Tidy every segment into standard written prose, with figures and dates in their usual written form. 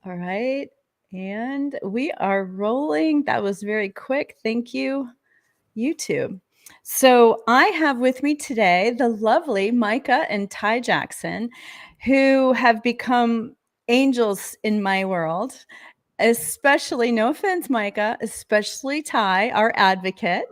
All right. And we are rolling. That was very quick. Thank you, YouTube. So I have with me today the lovely Micah and Ty Jackson, who have become angels in my world, especially, no offense, Micah, especially Ty, our advocate.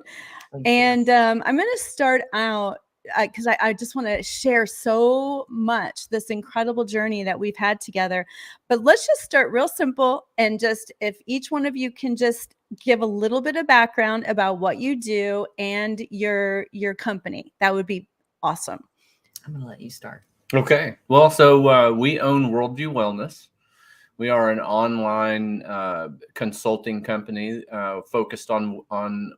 And I'm going to start out because I just want to share so much this incredible journey that we've had together. But let's just start real simple, and just if each one of you can just give a little bit of background about what you do and your company, that would be awesome. I'm going to let you start. Okay. Well, so we own Worldview Wellness. We are an online consulting company focused on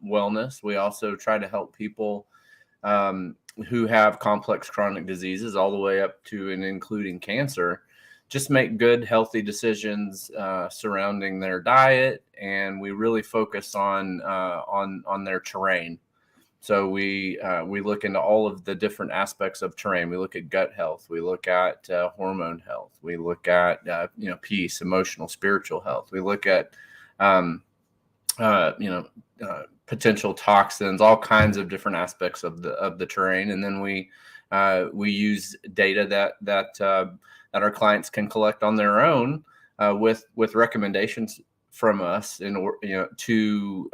wellness. We also try to help people who have complex chronic diseases all the way up to and including cancer, just make good, healthy decisions surrounding their diet. And we really focus on their terrain. So we look into all of the different aspects of terrain. We look at gut health. We look at hormone health. We look at peace, emotional, spiritual health. We look at potential toxins, all kinds of different aspects of the terrain, and then we use data that our clients can collect on their own with recommendations from us to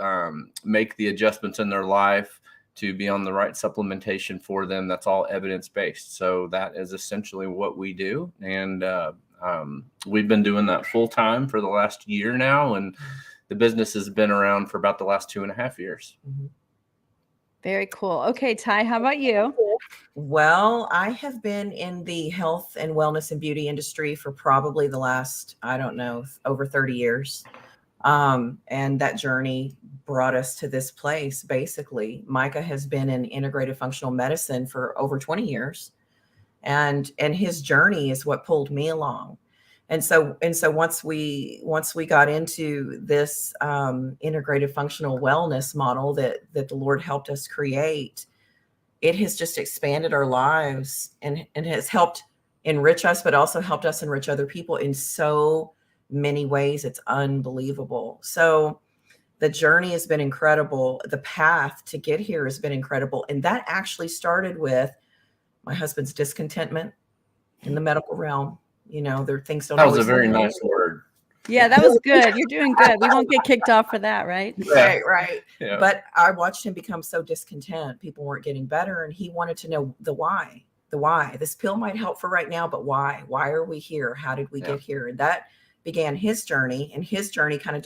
make the adjustments in their life to be on the right supplementation for them. That's all evidence-based. So that is essentially what we do. And we've been doing that full time for the last year now. And the business has been around for about the last 2.5 years. Mm-hmm. Very cool. Okay, Ty, how about you? Well, I have been in the health and wellness and beauty industry for probably the last, over 30 years. And that journey brought us to this place. Basically, Micah has been in integrative functional medicine for over 20 years. And his journey is what pulled me along. And so once we got into this integrative functional wellness model that the Lord helped us create, it has just expanded our lives and has helped enrich us, but also helped us enrich other people in so many ways. It's unbelievable. So the journey has been incredible. The path to get here has been incredible. And that actually started with my husband's discontentment in the medical realm. There things don't. That was a very nice word. Yeah, that was good. You're doing good. We won't get kicked off for that, right? Yeah. Right. Yeah. But I watched him become so discontent. People weren't getting better, and he wanted to know the why. The why. This pill might help for right now, but why? Why are we here? How did we get here? And that began his journey, and his journey kind of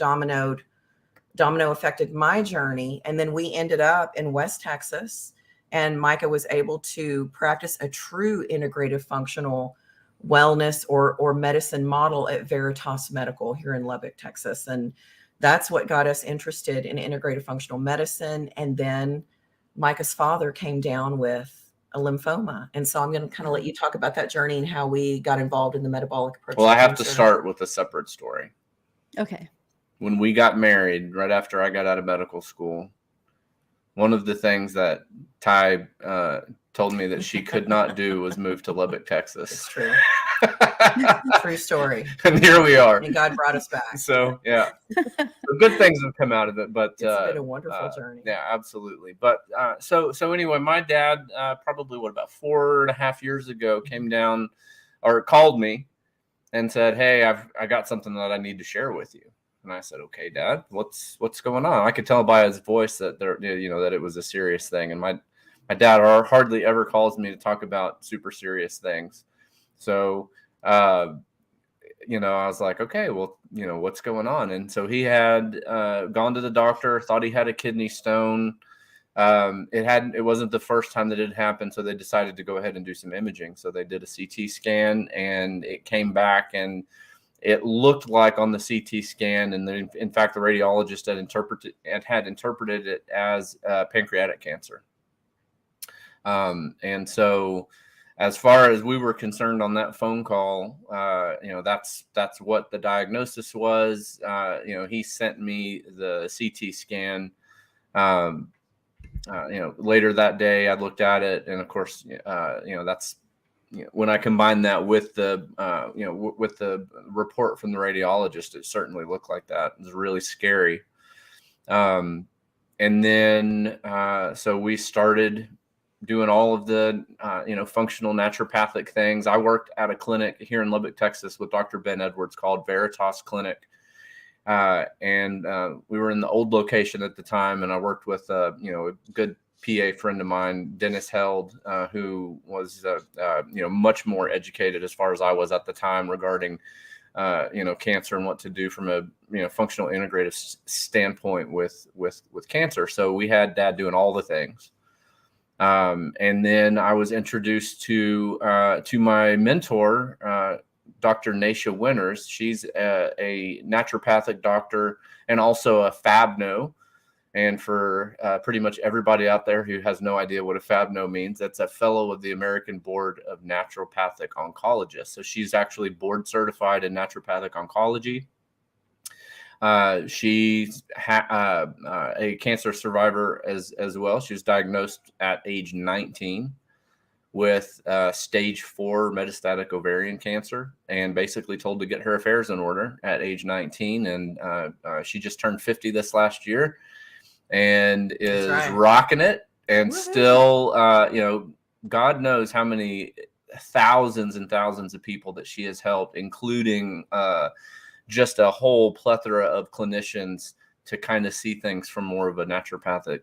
domino affected my journey. And then we ended up in West Texas, and Micah was able to practice a true integrative functional wellness or medicine model at Veritas Medical here in Lubbock, Texas. And that's what got us interested in integrative functional medicine. And then Micah's father came down with a lymphoma. And so I'm going to kind of let you talk about that journey and how we got involved in the metabolic approach. Well, I have to start with a separate story. Okay. When we got married, right after I got out of medical school, one of the things that Ty told me that she could not do was move to Lubbock, Texas. It's true. True story. And here we are. And God brought us back. So, yeah. So good things have come out of it. But it's been a wonderful journey. Yeah, absolutely. But so anyway, my dad probably, about 4.5 years ago came down or called me and said, "Hey, I got something that I need to share with you." And I said, "Okay, Dad, what's going on?" I could tell by his voice that that it was a serious thing. And my dad hardly ever calls me to talk about super serious things. So, I was like, okay, well, what's going on? And so he had gone to the doctor, thought he had a kidney stone. It wasn't the first time that it happened. So they decided to go ahead and do some imaging. So they did a CT scan, and it came back, and it looked like on the CT scan, and then in fact, the radiologist had interpreted it as pancreatic cancer. And so, as far as we were concerned on that phone call, that's what the diagnosis was. He sent me the CT scan. Later that day, I looked at it, and of course, when I combined that with the, with the report from the radiologist, it certainly looked like that. It was really scary. And then, so we started doing all of the, functional naturopathic things. I worked at a clinic here in Lubbock, Texas with Dr. Ben Edwards called Veritas Clinic. And we were in the old location at the time, and I worked with, a good PA friend of mine, Dennis Held, who was, much more educated as far as I was at the time regarding, cancer and what to do from a, functional integrative standpoint with cancer. So we had Dad doing all the things. And then I was introduced to my mentor, Dr. Nisha Winters. She's a naturopathic doctor and also a FABNO. And for pretty much everybody out there who has no idea what a FABNO means, that's a fellow of the American Board of Naturopathic Oncologists. So she's actually board certified in naturopathic oncology. She's a cancer survivor as well. She was diagnosed at age 19 with stage 4 metastatic ovarian cancer, and basically told to get her affairs in order at age 19. And she just turned 50 this last year, and is rocking it. And still, God knows how many thousands and thousands of people that she has helped, including just a whole plethora of clinicians, to kind of see things from more of a naturopathic,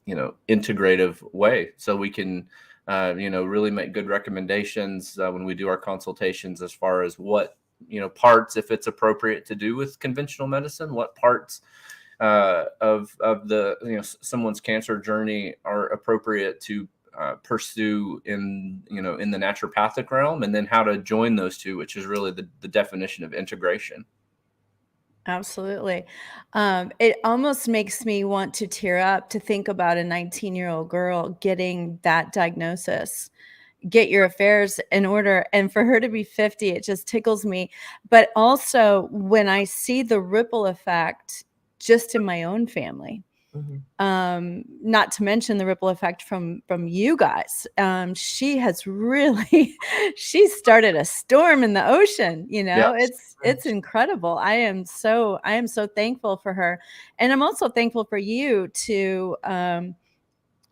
integrative way. So we can, really make good recommendations when we do our consultations as far as what, parts, if it's appropriate to do with conventional medicine, what parts of the, someone's cancer journey are appropriate to pursue in the naturopathic realm, and then how to join those two, which is really the definition of integration. Absolutely. It almost makes me want to tear up to think about a 19-year-old girl getting that diagnosis, get your affairs in order, and for her to be 50, it just tickles me. But also when I see the ripple effect just in my own family, not to mention the ripple effect from you guys. She has really, she started a storm in the ocean. It's incredible. I am so thankful for her, and I'm also thankful for you to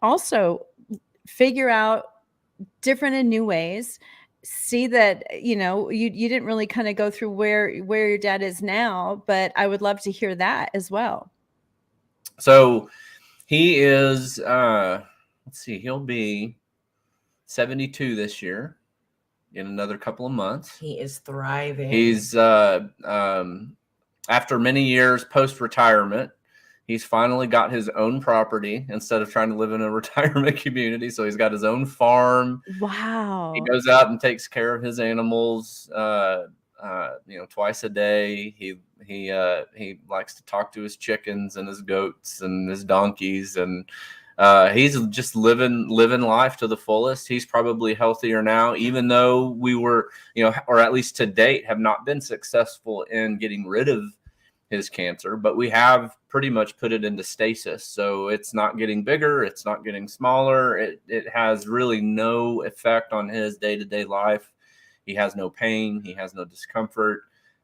also figure out different and new ways. See that you didn't really kind of go through where your dad is now, but I would love to hear that as well. So he is, let's see, he'll be 72 this year in another couple of months. He is thriving. He's, after many years post-retirement, he's finally got his own property instead of trying to live in a retirement community. So he's got his own farm. Wow. He goes out and takes care of his animals, twice a day. He likes to talk to his chickens and his goats and his donkeys, and he's just living life to the fullest. He's probably healthier now, even though we were, or at least to date, have not been successful in getting rid of his cancer, but we have pretty much put it into stasis. So it's not getting bigger, it's not getting smaller. It has really no effect on his day-to-day life. He has no pain, he has no discomfort.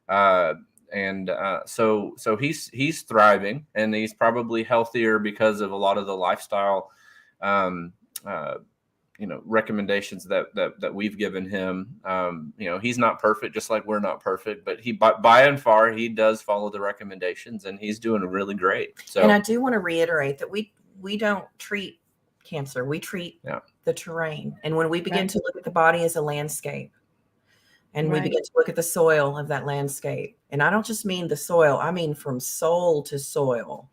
So he's thriving, and he's probably healthier because of a lot of the lifestyle, recommendations that we've given him. He's not perfect, just like we're not perfect, but he, by and far, he does follow the recommendations, and he's doing really great. So, and I do want to reiterate that we don't treat cancer. We treat the terrain. And when we begin to look at the body as a landscape, and we begin to look at the soil of that landscape, and I don't just mean the soil, I mean from soul to soil.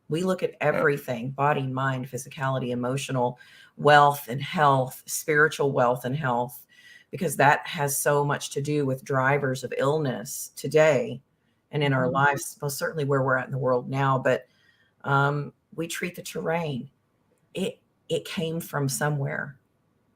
We look at everything, body, mind, physicality, emotional wealth and health, spiritual wealth and health, because that has so much to do with drivers of illness today and in our lives, most certainly where we're at in the world now. But we treat the terrain. It came from somewhere.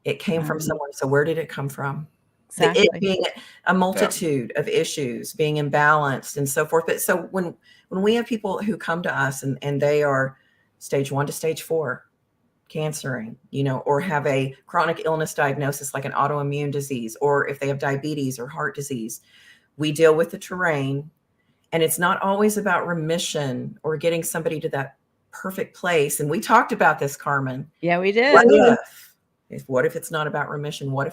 It came from somewhere. So where did it come from? Exactly. It being a multitude of issues, being imbalanced and so forth. But so when we have people who come to us and they are stage 1 to stage 4 cancering, or have a chronic illness diagnosis like an autoimmune disease, or if they have diabetes or heart disease. We deal with the terrain, and it's not always about remission or getting somebody to that perfect place. And we talked about this, Carmen. Yeah, we did. What if it's not about remission? What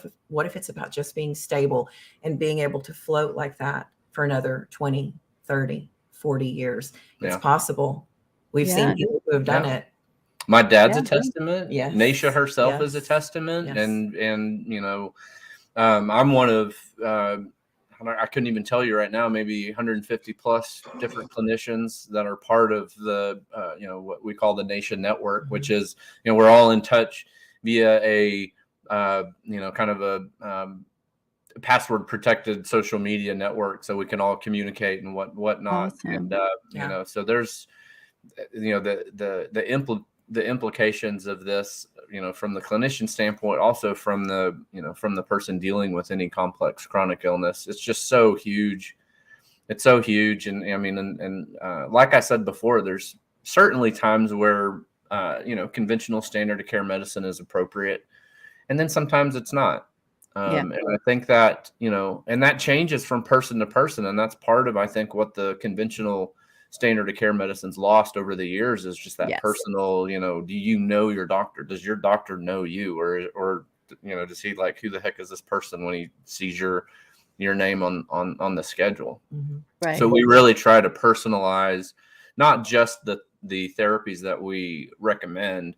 if it's about just being stable and being able to float like that for another 20, 30, 40 years? It's possible. We've seen people who have done it. My dad's a testament. Yes. Nisha herself is a testament. Yes. And I'm one of, I couldn't even tell you right now, maybe 150 plus different clinicians that are part of the, what we call the Nation Network, which is, we're all in touch via a, kind of a password protected social media network, so we can all communicate and whatnot. Awesome. And, so there's, the implications of this, from the clinician standpoint, also from the person dealing with any complex chronic illness. It's just so huge. It's so huge. And I mean, like I said before, there's certainly times where, conventional standard of care medicine is appropriate. And then sometimes it's not. And I think that, and that changes from person to person. And that's part of, I think, what the conventional standard of care medicine's lost over the years is just that personal, do you know your doctor? Does your doctor know you? Or does he like, who the heck is this person when he sees your name on the schedule? Mm-hmm. Right. So we really try to personalize not just the therapies that we recommend,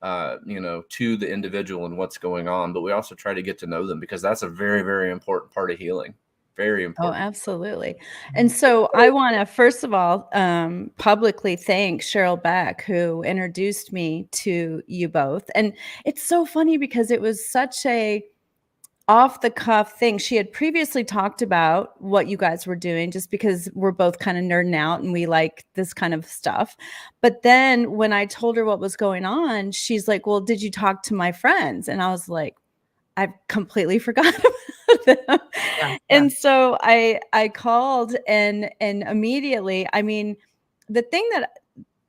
to the individual and what's going on, but we also try to get to know them, because that's a very, very important part of healing. Very important. Oh, absolutely. And so I want to, first of all, publicly thank Cheryl Beck, who introduced me to you both. And it's so funny because it was such a off the cuff thing. She had previously talked about what you guys were doing, just because we're both kind of nerding out and we like this kind of stuff. But then when I told her what was going on, she's like, well, did you talk to my friends? And I was like, I've completely forgot about them. Yeah. And so I called and immediately, I mean, the thing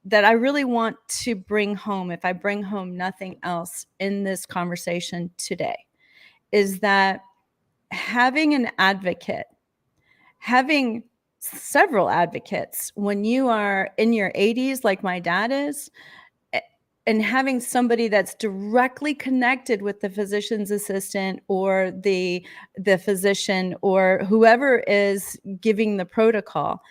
that I really want to bring home, if I bring home nothing else in this conversation today, is that having an advocate, having several advocates when you are in your 80s, like my dad is, and having somebody that's directly connected with the physician's assistant or the physician or whoever is giving the protocol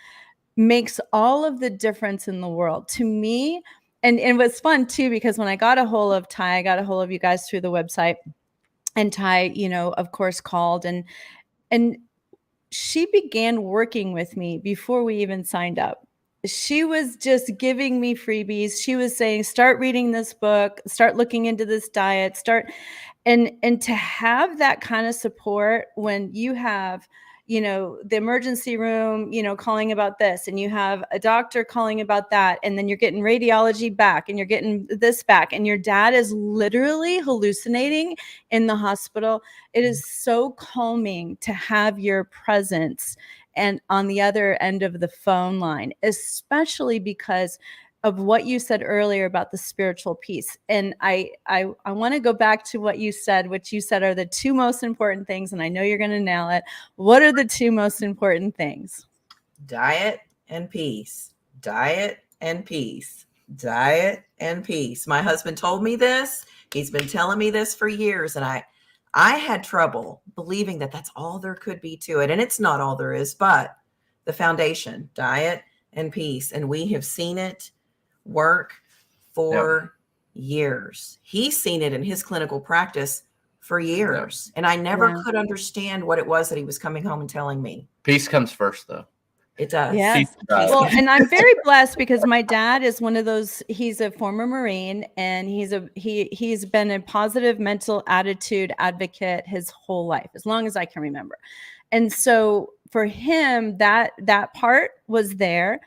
makes all of the difference in the world to me. And it was fun too, because when I got a hold of Ty, I got a hold of you guys through the website, and Ty, of course, called and she began working with me before we even signed up. She was just giving me freebies. She was saying, start reading this book, start looking into this diet, and to have that kind of support when you have, the emergency room, calling about this, and you have a doctor calling about that, and then you're getting radiology back and you're getting this back, and your dad is literally hallucinating in the hospital. It is so calming to have your presence and on the other end of the phone line, especially because of what you said earlier about the spiritual piece. And I want to go back to what you said, which you said are the two most important things. And I know you're going to nail it. What are the two most important things? Diet and peace. Diet and peace. Diet and peace. My husband told me this. He's been telling me this for years. And I had trouble believing that that's all there could be to it. And it's not all there is, but the foundation, diet and peace. And we have seen it work for years. He's seen it in his clinical practice for years. And I never could understand what it was that he was coming home and telling me. Peace comes first, though. It does. Yes. Well, and I'm very blessed because my dad is one of those, he's a former Marine, and he's been a positive mental attitude advocate his whole life, as long as I can remember. And so for him, that part was there.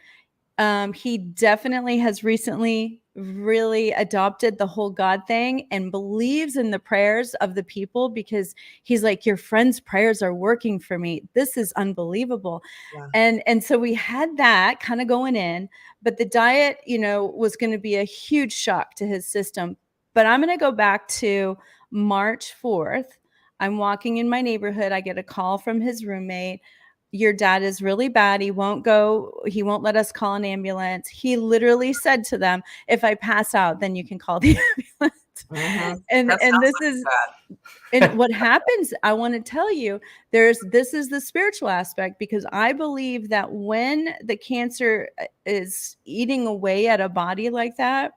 He definitely has recently really adopted the whole God thing and believes in the prayers of the people, because he's like, your friend's prayers are working for me. This is unbelievable. Yeah. And so we had that kind of going in, but the diet, was going to be a huge shock to his system. But I'm going to go back to March 4th. I'm walking in my neighborhood. I get a call from his roommate. Your dad is really bad. He won't let us call an ambulance. He literally said to them, if I pass out, then you can call the ambulance. Mm-hmm. And this is and what happens, I want to tell you, this is the spiritual aspect, because I believe that when the cancer is eating away at a body like that,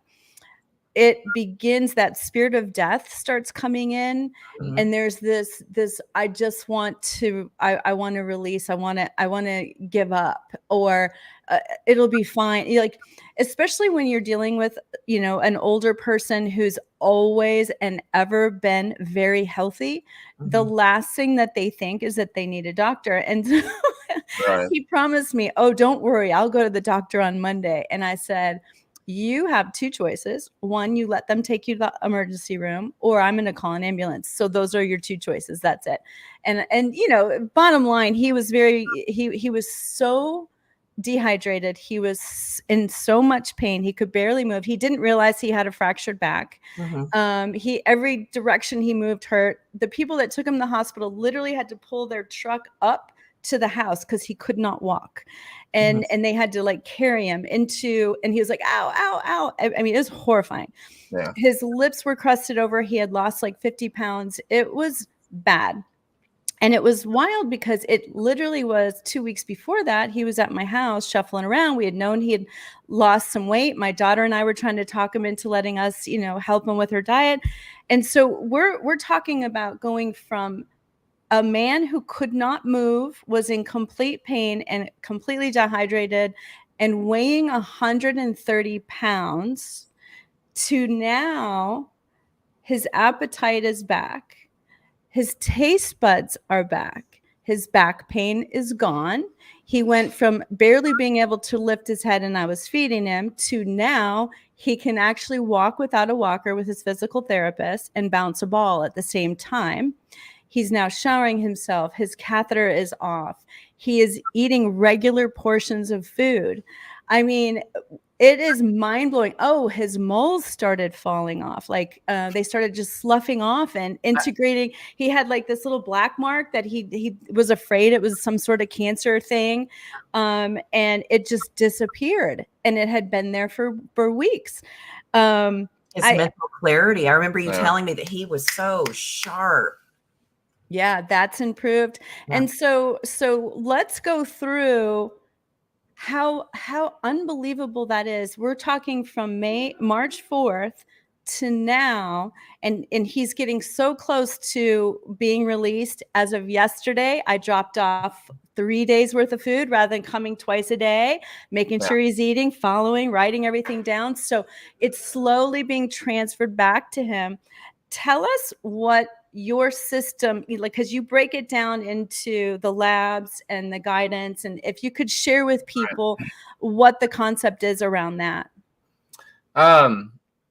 it begins, that spirit of death starts coming in. Mm-hmm. And there's this, I just want to, I want to release. I want to give up, or it'll be fine. Like, especially when you're dealing with, an older person who's always and ever been very healthy. Mm-hmm. The last thing that they think is that they need a doctor. And right. He promised me, oh, don't worry, I'll go to the doctor on Monday. And I said, you have two choices. One, you let them take you to the emergency room, or I'm going to call an ambulance. So those are your two choices. That's it. And bottom line, he was he was so dehydrated. He was in so much pain. He could barely move. He didn't realize he had a fractured back. Mm-hmm. Every direction he moved hurt. The people that took him to the hospital literally had to pull their truck up to the house because he could not walk. And they had to like carry him into, and he was like, ow, ow, ow. I mean, it was horrifying. Yeah. His lips were crusted over. He had lost like 50 pounds. It was bad. And it was wild because it literally was 2 weeks before that. He was at my house shuffling around. We had known he had lost some weight. My daughter and I were trying to talk him into letting us, help him with her diet. And so we're talking about going from a man who could not move, was in complete pain and completely dehydrated and weighing 130 pounds, to now his appetite is back. His taste buds are back. His back pain is gone. He went from barely being able to lift his head and I was feeding him, to now he can actually walk without a walker with his physical therapist and bounce a ball at the same time. He's now showering himself. His catheter is off. He is eating regular portions of food. I mean, it is mind-blowing. Oh, his moles started falling off. Like they started just sloughing off and integrating. He had like this little black mark that he was afraid it was some sort of cancer thing. And it just disappeared. And it had been there for weeks. His mental clarity. I remember you telling me that he was so sharp. Yeah, that's improved. Yeah. And so let's go through how unbelievable that is. We're talking from March 4th to now, and he's getting so close to being released. As of yesterday, I dropped off 3 days worth of food rather than coming twice a day, making sure he's eating, following, writing everything down. So it's slowly being transferred back to him. Tell us what your system, like, because you break it down into the labs and the guidance, and if you could share with people what the concept is around that.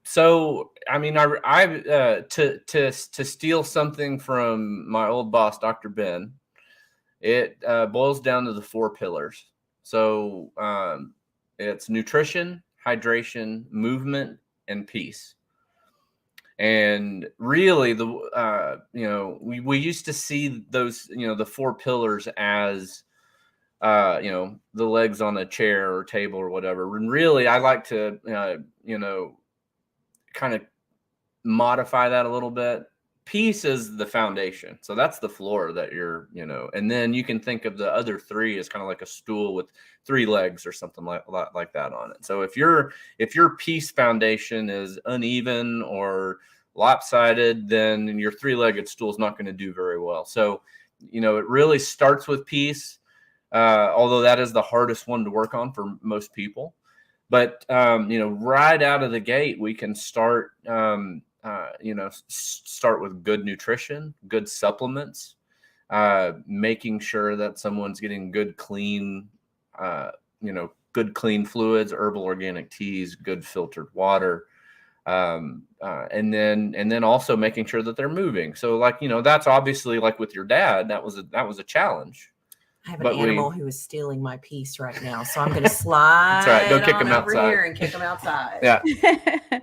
So I mean, I to steal something from my old boss, Dr. Ben, it boils down to the 4 pillars. So it's nutrition, hydration, movement, and peace. And really, we used to see those, the 4 pillars as, the legs on a chair or table or whatever. And really, I like to, kind of modify that a little bit. Peace is the foundation. So that's the floor that you're, and then you can think of the other 3 as kind of like a stool with 3 legs or something like that on it. So if your peace foundation is uneven or lopsided, then your 3-legged stool is not going to do very well. So, it really starts with peace, although that is the hardest one to work on for most people. But, right out of the gate, we can start, start with good nutrition, good supplements, making sure that someone's getting good, clean fluids, herbal organic teas, good filtered water. And then also making sure that they're moving. So that's obviously, like with your dad, that was a challenge. I have an But animal who is stealing my peace right now, so I'm going to slide right. Go kick on him over outside. here and kick him outside. Yeah.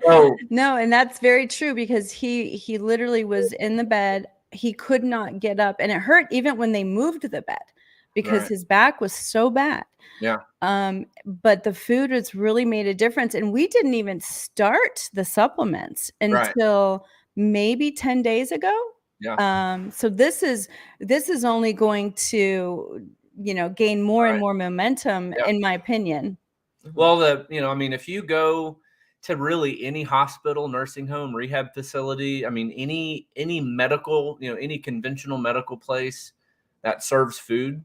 So No, and that's very true because he literally was in the bed. He could not get up, and it hurt even when they moved the bed because Right. his back was so bad. Yeah. But the food has really made a difference, and we didn't even start the supplements Right. until maybe 10 days ago. Yeah. So this is only going to, gain more and Right. more momentum, Yeah. in my opinion. Well, I mean, if you go to really any hospital, nursing home, rehab facility, I mean, any medical, any conventional medical place that serves food,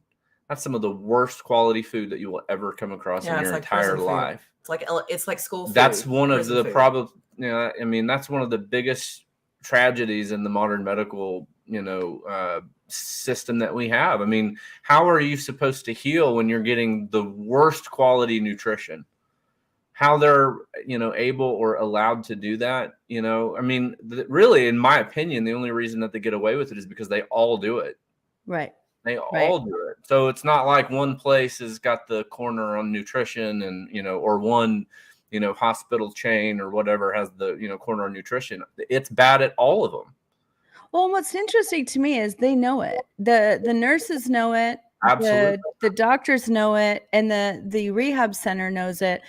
that's some of the worst quality food that you will ever come across in your entire life. It's like school food. That's one of prison the food. problem. I mean, that's one of the biggest tragedies in the modern medical, system that we have. I mean, how are you supposed to heal when you're getting the worst quality nutrition? How they're, able or allowed to do that, I mean, really, in my opinion, the only reason that they get away with it is because they all do it. Right. They all do it. So it's not like one place has got the corner on nutrition and, or one, hospital chain or whatever has the, corner on nutrition. It's bad at all of them. Well, what's interesting to me is they know it. The nurses know it. Absolutely. The doctors know it, and the rehab center knows it.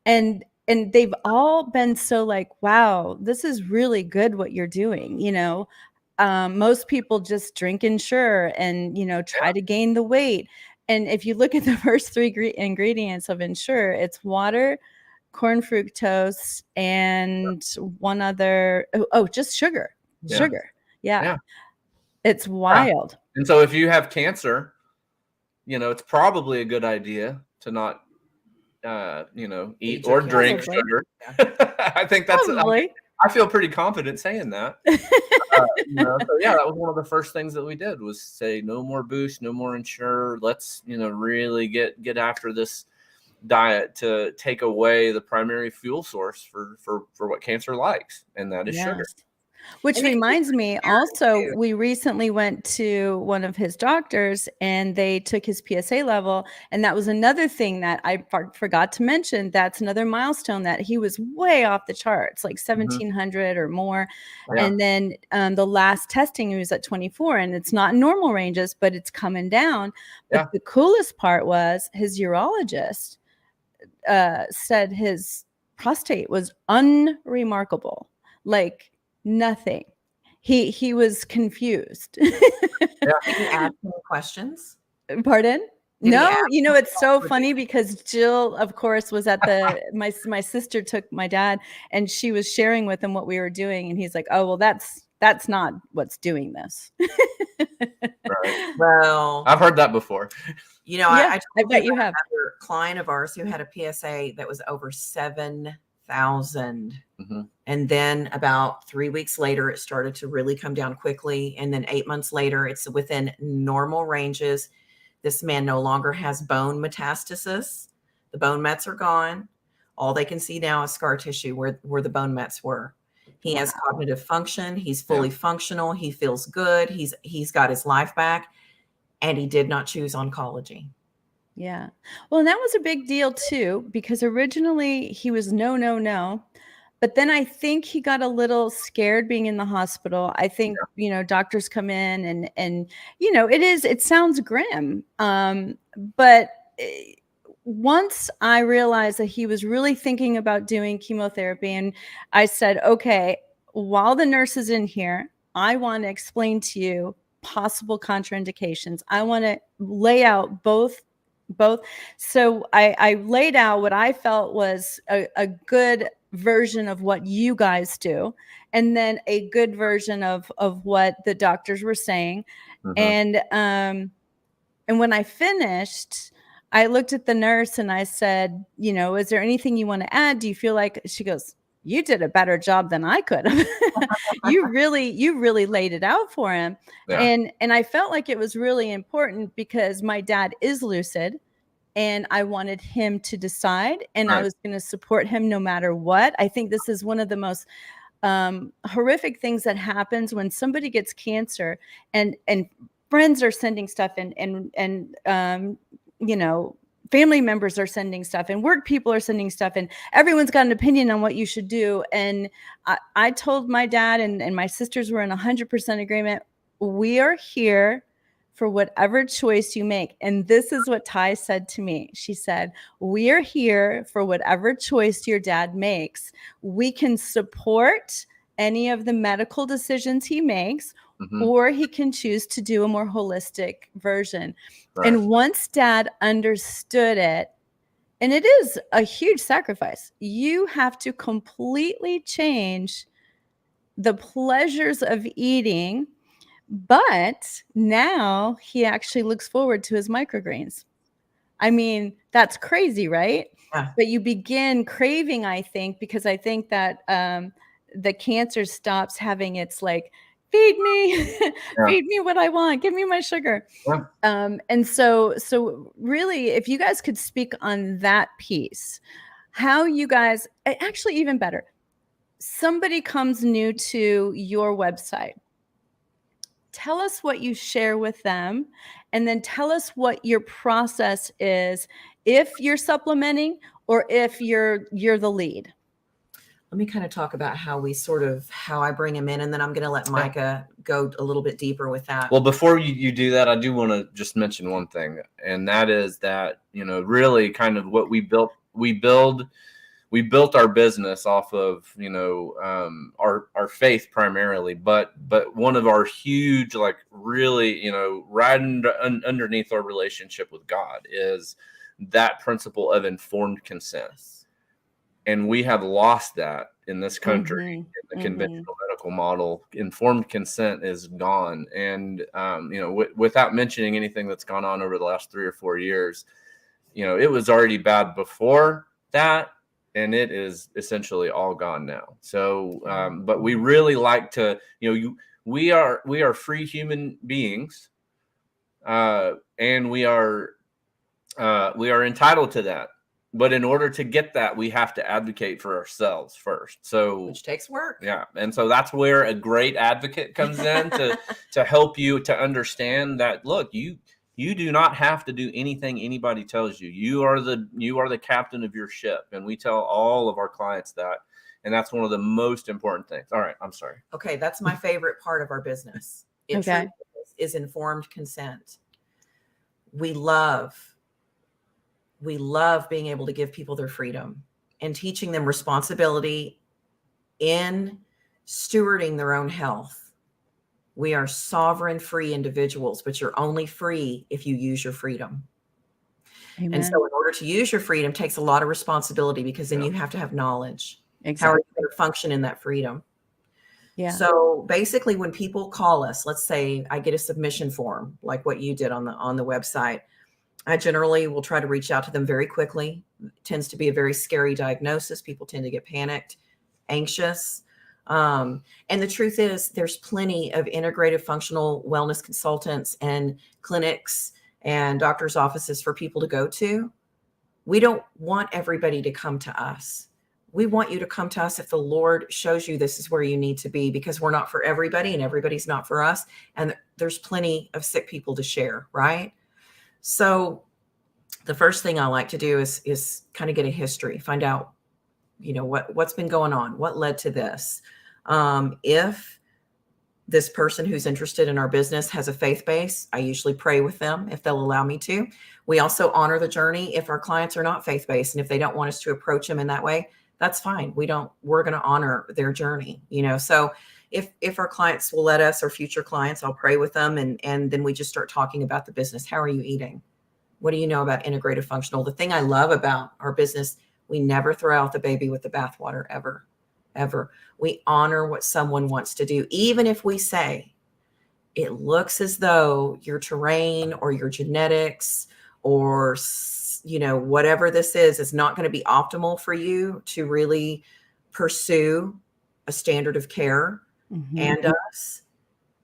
And they've all been so like, wow, this is really good what you're doing. Most people just drink Ensure and, try to gain the weight. And if you look at the first three ingredients of Ensure, it's water, corn fructose, and one other, just sugar. Yeah. Sugar. Yeah. Yeah. It's wild. And so if you have cancer, it's probably a good idea to not, eat or drink sugar. I think that's, I feel pretty confident saying that. So yeah, that was one of the first things that we did was say no more Boost, no more Ensure. Let's, really get after this diet to take away the primary fuel source for what cancer likes, and that is sugar. Which reminds me, also, we recently went to one of his doctors and they took his PSA level. And that was another thing that I forgot to mention. That's another milestone that he was way off the charts, like 1,700 or more. Yeah. And then the last testing, he was at 24, and it's not normal ranges, but it's coming down. But the coolest part was his urologist said his prostate was unremarkable. Like, nothing. He was confused. Did he ask any questions? Pardon? No, it's so funny because Jill, of course, was at my sister took my dad and she was sharing with him what we were doing. And he's like, oh, well, that's not what's doing this. Right. Well, I've heard that before. I bet you have. Another client of ours who had a PSA that was over 7,000. And then about 3 weeks later, it started to really come down quickly. And then 8 months later, it's within normal ranges. This man no longer has bone metastasis. The bone mets are gone. All they can see now is scar tissue where the bone mets were. He has cognitive function. He's fully functional. He feels good. He's got his life back. And he did not choose oncology. Yeah. Well, and that was a big deal too, because originally he was no. But then I think he got a little scared being in the hospital. I think, doctors come in and it sounds grim. But once I realized that he was really thinking about doing chemotherapy, and I said, okay, while the nurse is in here, I want to explain to you possible contraindications. I want to lay out both. So I laid out what I felt was a good version of what you guys do, and then a good version of what the doctors were saying. And when I finished, I looked at the nurse and I said, is there anything you want to add? Do you feel like, she goes, you did a better job than I could have. You really laid it out for him. Yeah. And I felt like it was really important because my dad is lucid and I wanted him to decide, and I was going to support him no matter what. I think this is one of the most horrific things that happens when somebody gets cancer and friends are sending stuff and you know, family members are sending stuff and work people are sending stuff and everyone's got an opinion on what you should do. And I told my dad and my sisters were in 100% agreement. We are here for whatever choice you make. And this is what Ty said to me. She said, we are here for whatever choice your dad makes. We can support any of the medical decisions he makes, or he can choose to do a more holistic version. Right. And once Dad understood it, and it is a huge sacrifice, you have to completely change the pleasures of eating. But now he actually looks forward to his microgreens. I mean, that's crazy, right? Yeah. But you begin craving, I think, because I think that the cancer stops having its like, feed me, feed me what I want, give me my sugar. Yeah. And so really, if you guys could speak on that piece, how you guys, actually even better, somebody comes new to your website. Tell us what you share with them, and then tell us what your process is if you're supplementing or if you're the lead. Let me kind of talk about how I bring them in, and then I'm going to let Micah go a little bit deeper with that. Well, before you do that, I do want to just mention one thing, and that is that, you know, really kind of what we built our business off of, you know, our faith primarily, but one of our huge, like really, you know, right underneath our relationship with God is that principle of informed consent. And we have lost that in this country. In the conventional medical model. Informed consent is gone. And, you know, without mentioning anything that's gone on over the last 3 or 4 years, you know, it was already bad before that, and it is essentially all gone now. So, but we really like to, you know, we are free human beings, and we are entitled to that. But in order to get that, we have to advocate for ourselves first. So, which takes work. Yeah. And so that's where a great advocate comes in to help you to understand that, look, you do not have to do anything anybody tells you. You are the captain of your ship. And we tell all of our clients that. And that's one of the most important things. All right. I'm sorry. Okay. That's my favorite part of our business. It truly is informed consent. We love being able to give people their freedom and teaching them responsibility in stewarding their own health. We are sovereign, free individuals, but you're only free if you use your freedom. Amen. And so in order to use your freedom takes a lot of responsibility, because then you have to have knowledge. Exactly. How are you going to function in that freedom? Yeah. So basically when people call us, let's say I get a submission form like what you did on the website, I generally will try to reach out to them very quickly. It tends to be a very scary diagnosis. People tend to get panicked, anxious. And the truth is there's plenty of integrative functional wellness consultants and clinics and doctors' offices for people to go to. We don't want everybody to come to us. We want you to come to us if the Lord shows you this is where you need to be, because we're not for everybody and everybody's not for us. And there's plenty of sick people to share, right? So the first thing I like to do is kind of get a history, find out, you know, what's been going on, what led to this. If this person who's interested in our business has a faith base, I usually pray with them if they'll allow me to. We also honor the journey if our clients are not faith-based, and if they don't want us to approach them in that way, that's fine. We're going to honor their journey, you know. So if our clients will let us, or future clients, I'll pray with them. And then we just start talking about the business. How are you eating? What do you know about integrative functional? The thing I love about our business, we never throw out the baby with the bathwater, ever, ever. We honor what someone wants to do. Even if we say it looks as though your terrain or your genetics or, you know, whatever this is not going to be optimal for you to really pursue a standard of care. And us,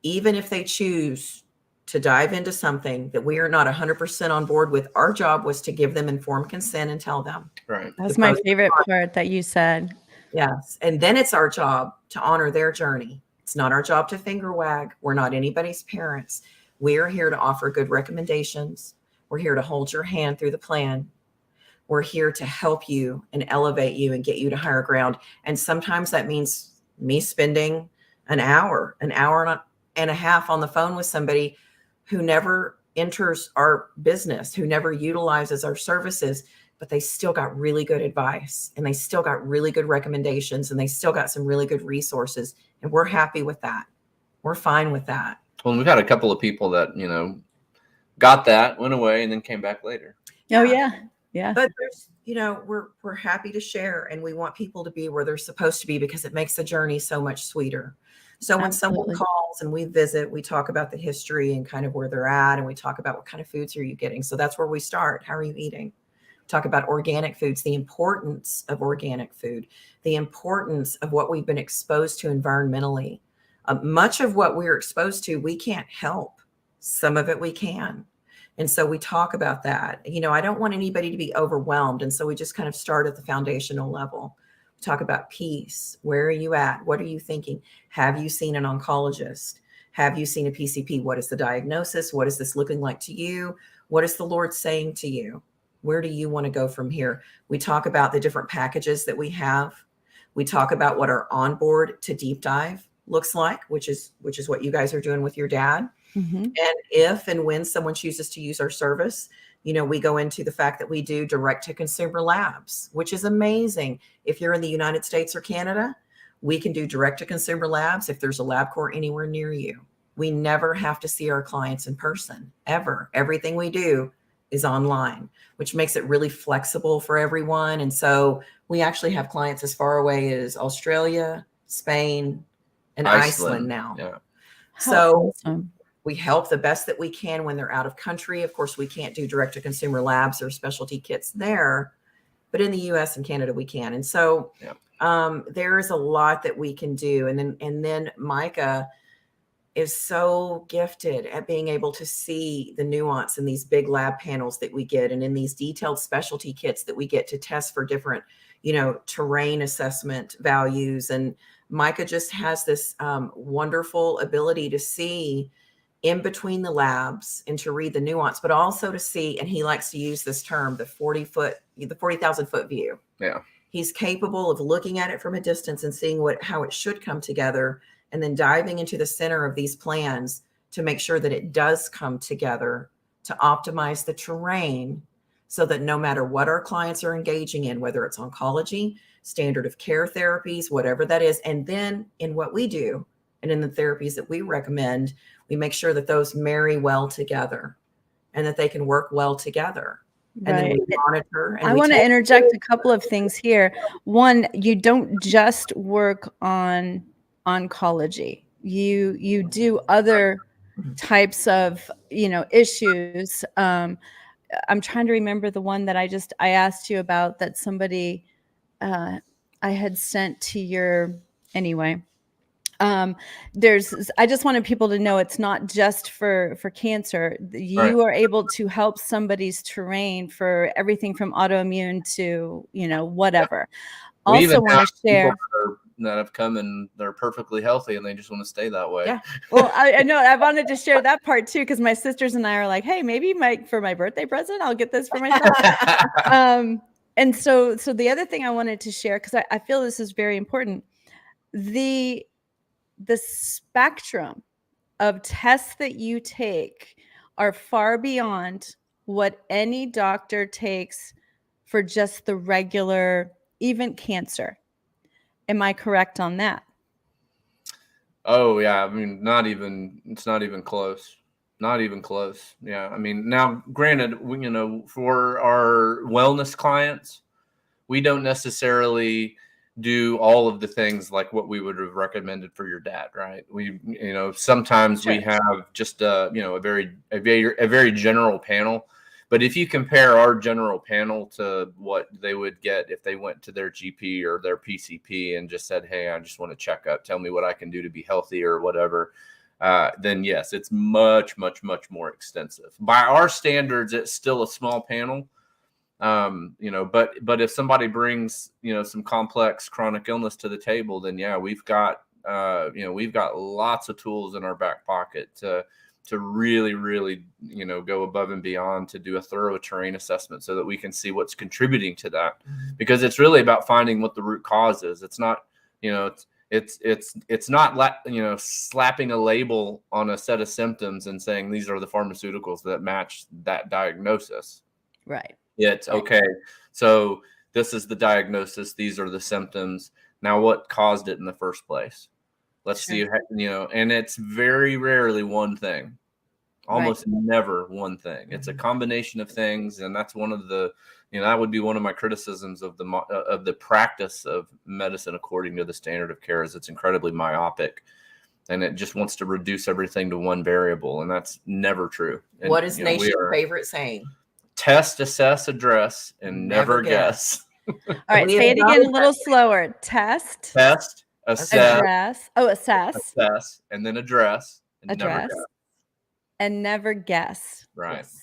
even if they choose to dive into something that we are not 100% on board with, our job was to give them informed consent and tell them. Right. That's my favorite part that you said. Yes. And then it's our job to honor their journey. It's not our job to finger wag. We're not anybody's parents. We're here to offer good recommendations. We're here to hold your hand through the plan. We're here to help you and elevate you and get you to higher ground. And sometimes that means me spending an hour and a half on the phone with somebody who never enters our business, who never utilizes our services, but they still got really good advice and they still got really good recommendations and they still got some really good resources. And we're happy with that. We're fine with that. Well, we've had a couple of people that, got that, went away, and then came back later. Oh, yeah. Yeah. But there's, we're happy to share, and we want people to be where they're supposed to be because it makes the journey so much sweeter. So when someone calls and we visit, we talk about the history and kind of where they're at, and we talk about what kind of foods are you getting. So that's where we start. How are you eating? Talk about organic foods, the importance of organic food, the importance of what we've been exposed to environmentally. Much of what we're exposed to, we can't help. Some of it we can. And so we talk about that. I don't want anybody to be overwhelmed. And so we just kind of start at the foundational level. We talk about peace. Where are you at? What are you thinking? Have you seen an oncologist? Have you seen a PCP? What is the diagnosis? What is this looking like to you? What is the Lord saying to you? Where do you want to go from here? We talk about the different packages that we have. We talk about what our onboard to deep dive looks like, which is what you guys are doing with your dad. Mm-hmm. And if and when someone chooses to use our service, we go into the fact that we do direct to consumer labs, which is amazing. If you're in the United States or Canada, we can do direct to consumer labs if there's a LabCorp anywhere near you. We never have to see our clients in person, ever. Everything we do is online, which makes it really flexible for everyone. And so we actually have clients as far away as Australia, Spain, and Iceland now. Yeah. So awesome. We help the best that we can when they're out of country. Of course, we can't do direct to consumer labs or specialty kits there, but in the US and Canada, we can. And so there is a lot that we can do. And then Micah is so gifted at being able to see the nuance in these big lab panels that we get, and in these detailed specialty kits that we get to test for different, terrain assessment values. And Micah just has this wonderful ability to see in between the labs and to read the nuance, but also to see, and he likes to use this term, the 40,000 foot view. Yeah. He's capable of looking at it from a distance and seeing how it should come together, and then diving into the center of these plans to make sure that it does come together to optimize the terrain so that no matter what our clients are engaging in, whether it's oncology, standard of care therapies, whatever that is, and then in what we do and in the therapies that we recommend, we make sure that those marry well together and that they can work well together. And then we monitor. And I want to interject a couple of things here. One, you don't just work on oncology. You do other types of, issues. I'm trying to remember the one that I asked you about that somebody I had sent to your, anyway. I just wanted people to know it's not just for cancer. You are able to help somebody's terrain for everything from autoimmune to, whatever. We also want to share that have come and they're perfectly healthy and they just want to stay that way. Yeah. Well, I know I wanted to share that part too, because my sisters and I are like, hey, maybe for my birthday present, I'll get this for myself. And so the other thing I wanted to share, because I feel this is very important, the spectrum of tests that you take are far beyond what any doctor takes for just the regular, even cancer. Am I correct on that? Oh yeah. I mean, it's not even close. Not even close. Yeah. I mean, now granted, for our wellness clients, we don't necessarily do all of the things like what we would have recommended for your dad, right? We, sometimes we have just a very general panel. But if you compare our general panel to what they would get if they went to their GP or their PCP and just said, hey, I just want to check up, tell me what I can do to be healthy or whatever, then yes, it's much, much, much more extensive. By our standards, it's still a small panel. But if somebody brings, some complex chronic illness to the table, then yeah, we've got lots of tools in our back pocket to really, really, go above and beyond to do a thorough terrain assessment so that we can see what's contributing to that, because it's really about finding what the root cause is. It's not, it's not slapping a label on a set of symptoms and saying these are the pharmaceuticals that match that diagnosis. Right. It's okay. So this is the diagnosis. These are the symptoms. Now, what caused it in the first place? Let's see, and it's very rarely one thing, almost never one thing. It's a combination of things. And that's one of the, that would be one of my criticisms of the practice of medicine according to the standard of care, is it's incredibly myopic, and it just wants to reduce everything to one variable. And that's never true. And, what is Nisha's favorite saying? Test, assess, address, and never guess. All right. Say it again a little slower. Test, assess, address. Oh, assess, and then address, and address, and never guess. Right. Yes.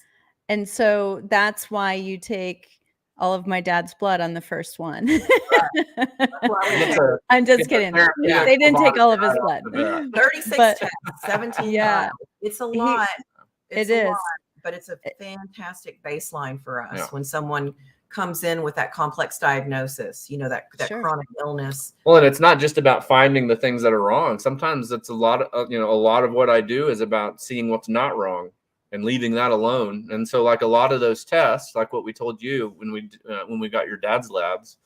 And so that's why you take all of my dad's blood on the first one. I'm just kidding. They didn't take all of his blood. 36 tests, 17 yeah, it's a lot. It is. But it's a fantastic baseline for us when someone comes in with that complex diagnosis, that chronic illness. Well, and it's not just about finding the things that are wrong. Sometimes it's a lot of what I do is about seeing what's not wrong and leaving that alone. And so, like, a lot of those tests, like what we told you when we got your dad's labs,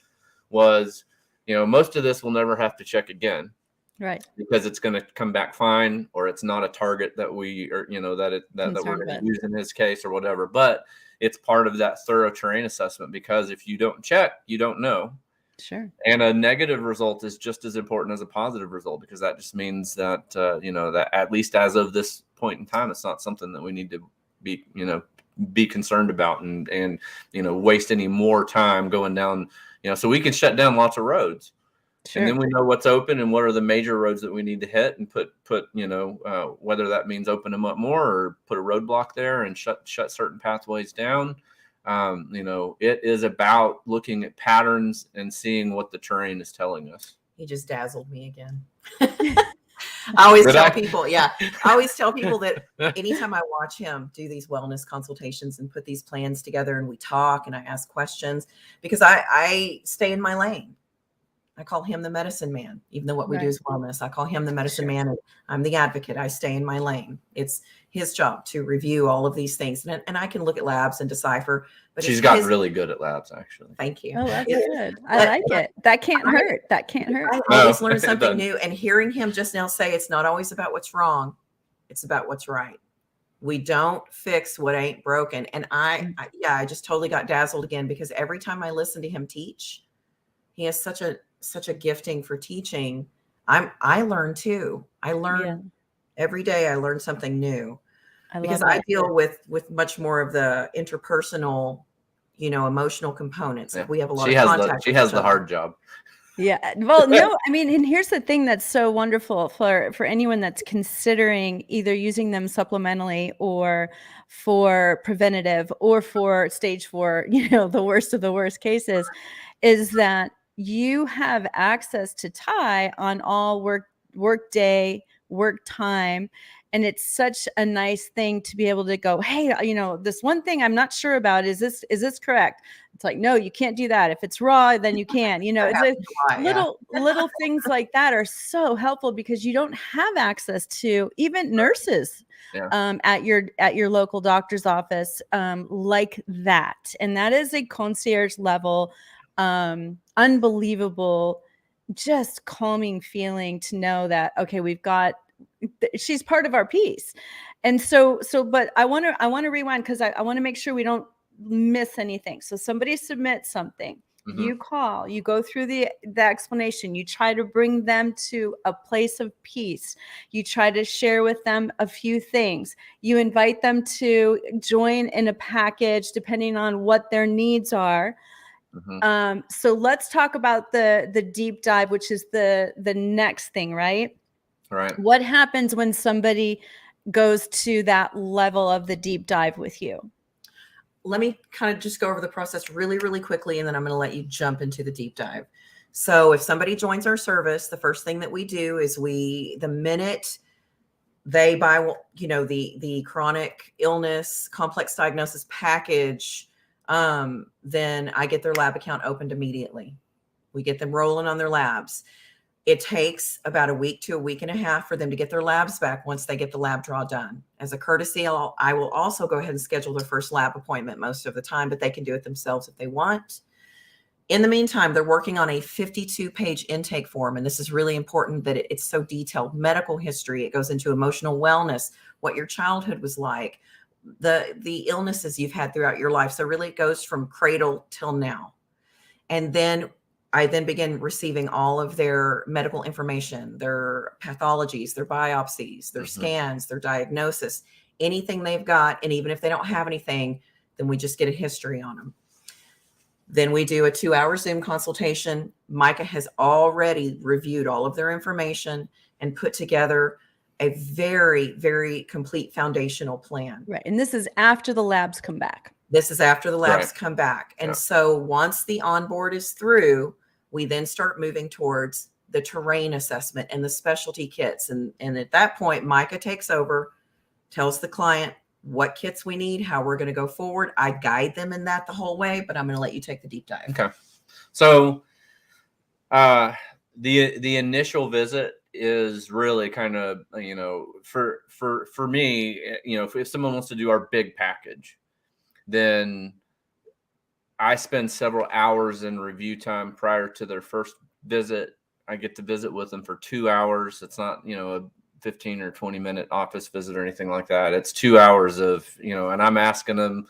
was, most of this we'll never have to check again. Right. Because it's going to come back fine, or it's not a target that we are, that we're going to use in his case or whatever. But it's part of that thorough terrain assessment, because if you don't check, you don't know. Sure. And a negative result is just as important as a positive result, because that just means that, that at least as of this point in time, it's not something that we need to be concerned about and waste any more time going down, so we can shut down lots of roads. Sure. And then we know what's open and what are the major roads that we need to hit, and put whether that means open them up more or put a roadblock there and shut certain pathways down. It is about looking at patterns and seeing what the terrain is telling us. He just dazzled me again. I always tell people that anytime I watch him do these wellness consultations and put these plans together, and we talk and I ask questions, because I stay in my lane. I call him the medicine man, even though what we do is wellness. I call him the medicine man, and I'm the advocate. I stay in my lane. It's his job to review all of these things. And I can look at labs and decipher. But she's gotten really good at labs, actually. Thank you. Oh, that's good. I like it. That can't hurt. That can't hurt. I always learn something new. And hearing him just now say it's not always about what's wrong. It's about what's right. We don't fix what ain't broken. And I just totally got dazzled again, because every time I listen to him teach, he has such a gifting for teaching. I learn too. I learn every day. I learn something new, because I deal with much more of the interpersonal, emotional components. Like, we have a lot of contact. She has the hard job. Yeah. Well, no, I mean, and here's the thing that's so wonderful for anyone that's considering either using them supplementally or for preventative or for stage 4, the worst of the worst cases, is that you have access to Ty on all work day, work time. And it's such a nice thing to be able to go, hey, this one thing I'm not sure about, is this correct? It's like, no, you can't do that. If it's raw, then you can, it's little things like that are so helpful, because you don't have access to even nurses at your local doctor's office like that. And that is a concierge level, unbelievable, just calming feeling to know that, okay, she's part of our piece. And so, but I want to rewind, because I want to make sure we don't miss anything. So somebody submits something, you call, you go through the explanation, you try to bring them to a place of peace. You try to share with them a few things. You invite them to join in a package depending on what their needs are. So let's talk about the deep dive, which is the next thing, right? Right. What happens when somebody goes to that level of the deep dive with you? Let me kind of just go over the process really, really quickly, and then I'm going to let you jump into the deep dive. So if somebody joins our service, the first thing that we do is the minute they buy, the chronic illness, complex diagnosis package, then I get their lab account opened immediately. We get them rolling on their labs. It takes about a week to a week and a half for them to get their labs back once they get the lab draw done. As a courtesy, I will also go ahead and schedule their first lab appointment most of the time, but they can do it themselves if they want. In the meantime, they're working on a 52-page intake form, and this is really important that it's so detailed. Medical history, it goes into emotional wellness, what your childhood was like, the illnesses you've had throughout your life. So really it goes from cradle till now. And then I then begin receiving all of their medical information, their pathologies, their biopsies, their scans, their diagnosis, anything they've got. And even if they don't have anything, then we just get a history on them. Then we do a 2-hour Zoom consultation. Micah has already reviewed all of their information and put together a very, very complete foundational plan. Right. And this is after the labs come back. This is after the labs come back. And so once the onboard is through, we then start moving towards the terrain assessment and the specialty kits. And at that point, Micah takes over, tells the client what kits we need, how we're going to go forward. I guide them in that the whole way, but I'm going to let you take the deep dive. Okay. So the initial visit is really kind of, for me, if someone wants to do our big package, then I spend several hours in review time prior to their first visit. I get to visit with them for 2 hours. It's not, a 15 or 20 minute office visit or anything like that. It's 2 hours of, and I'm asking them,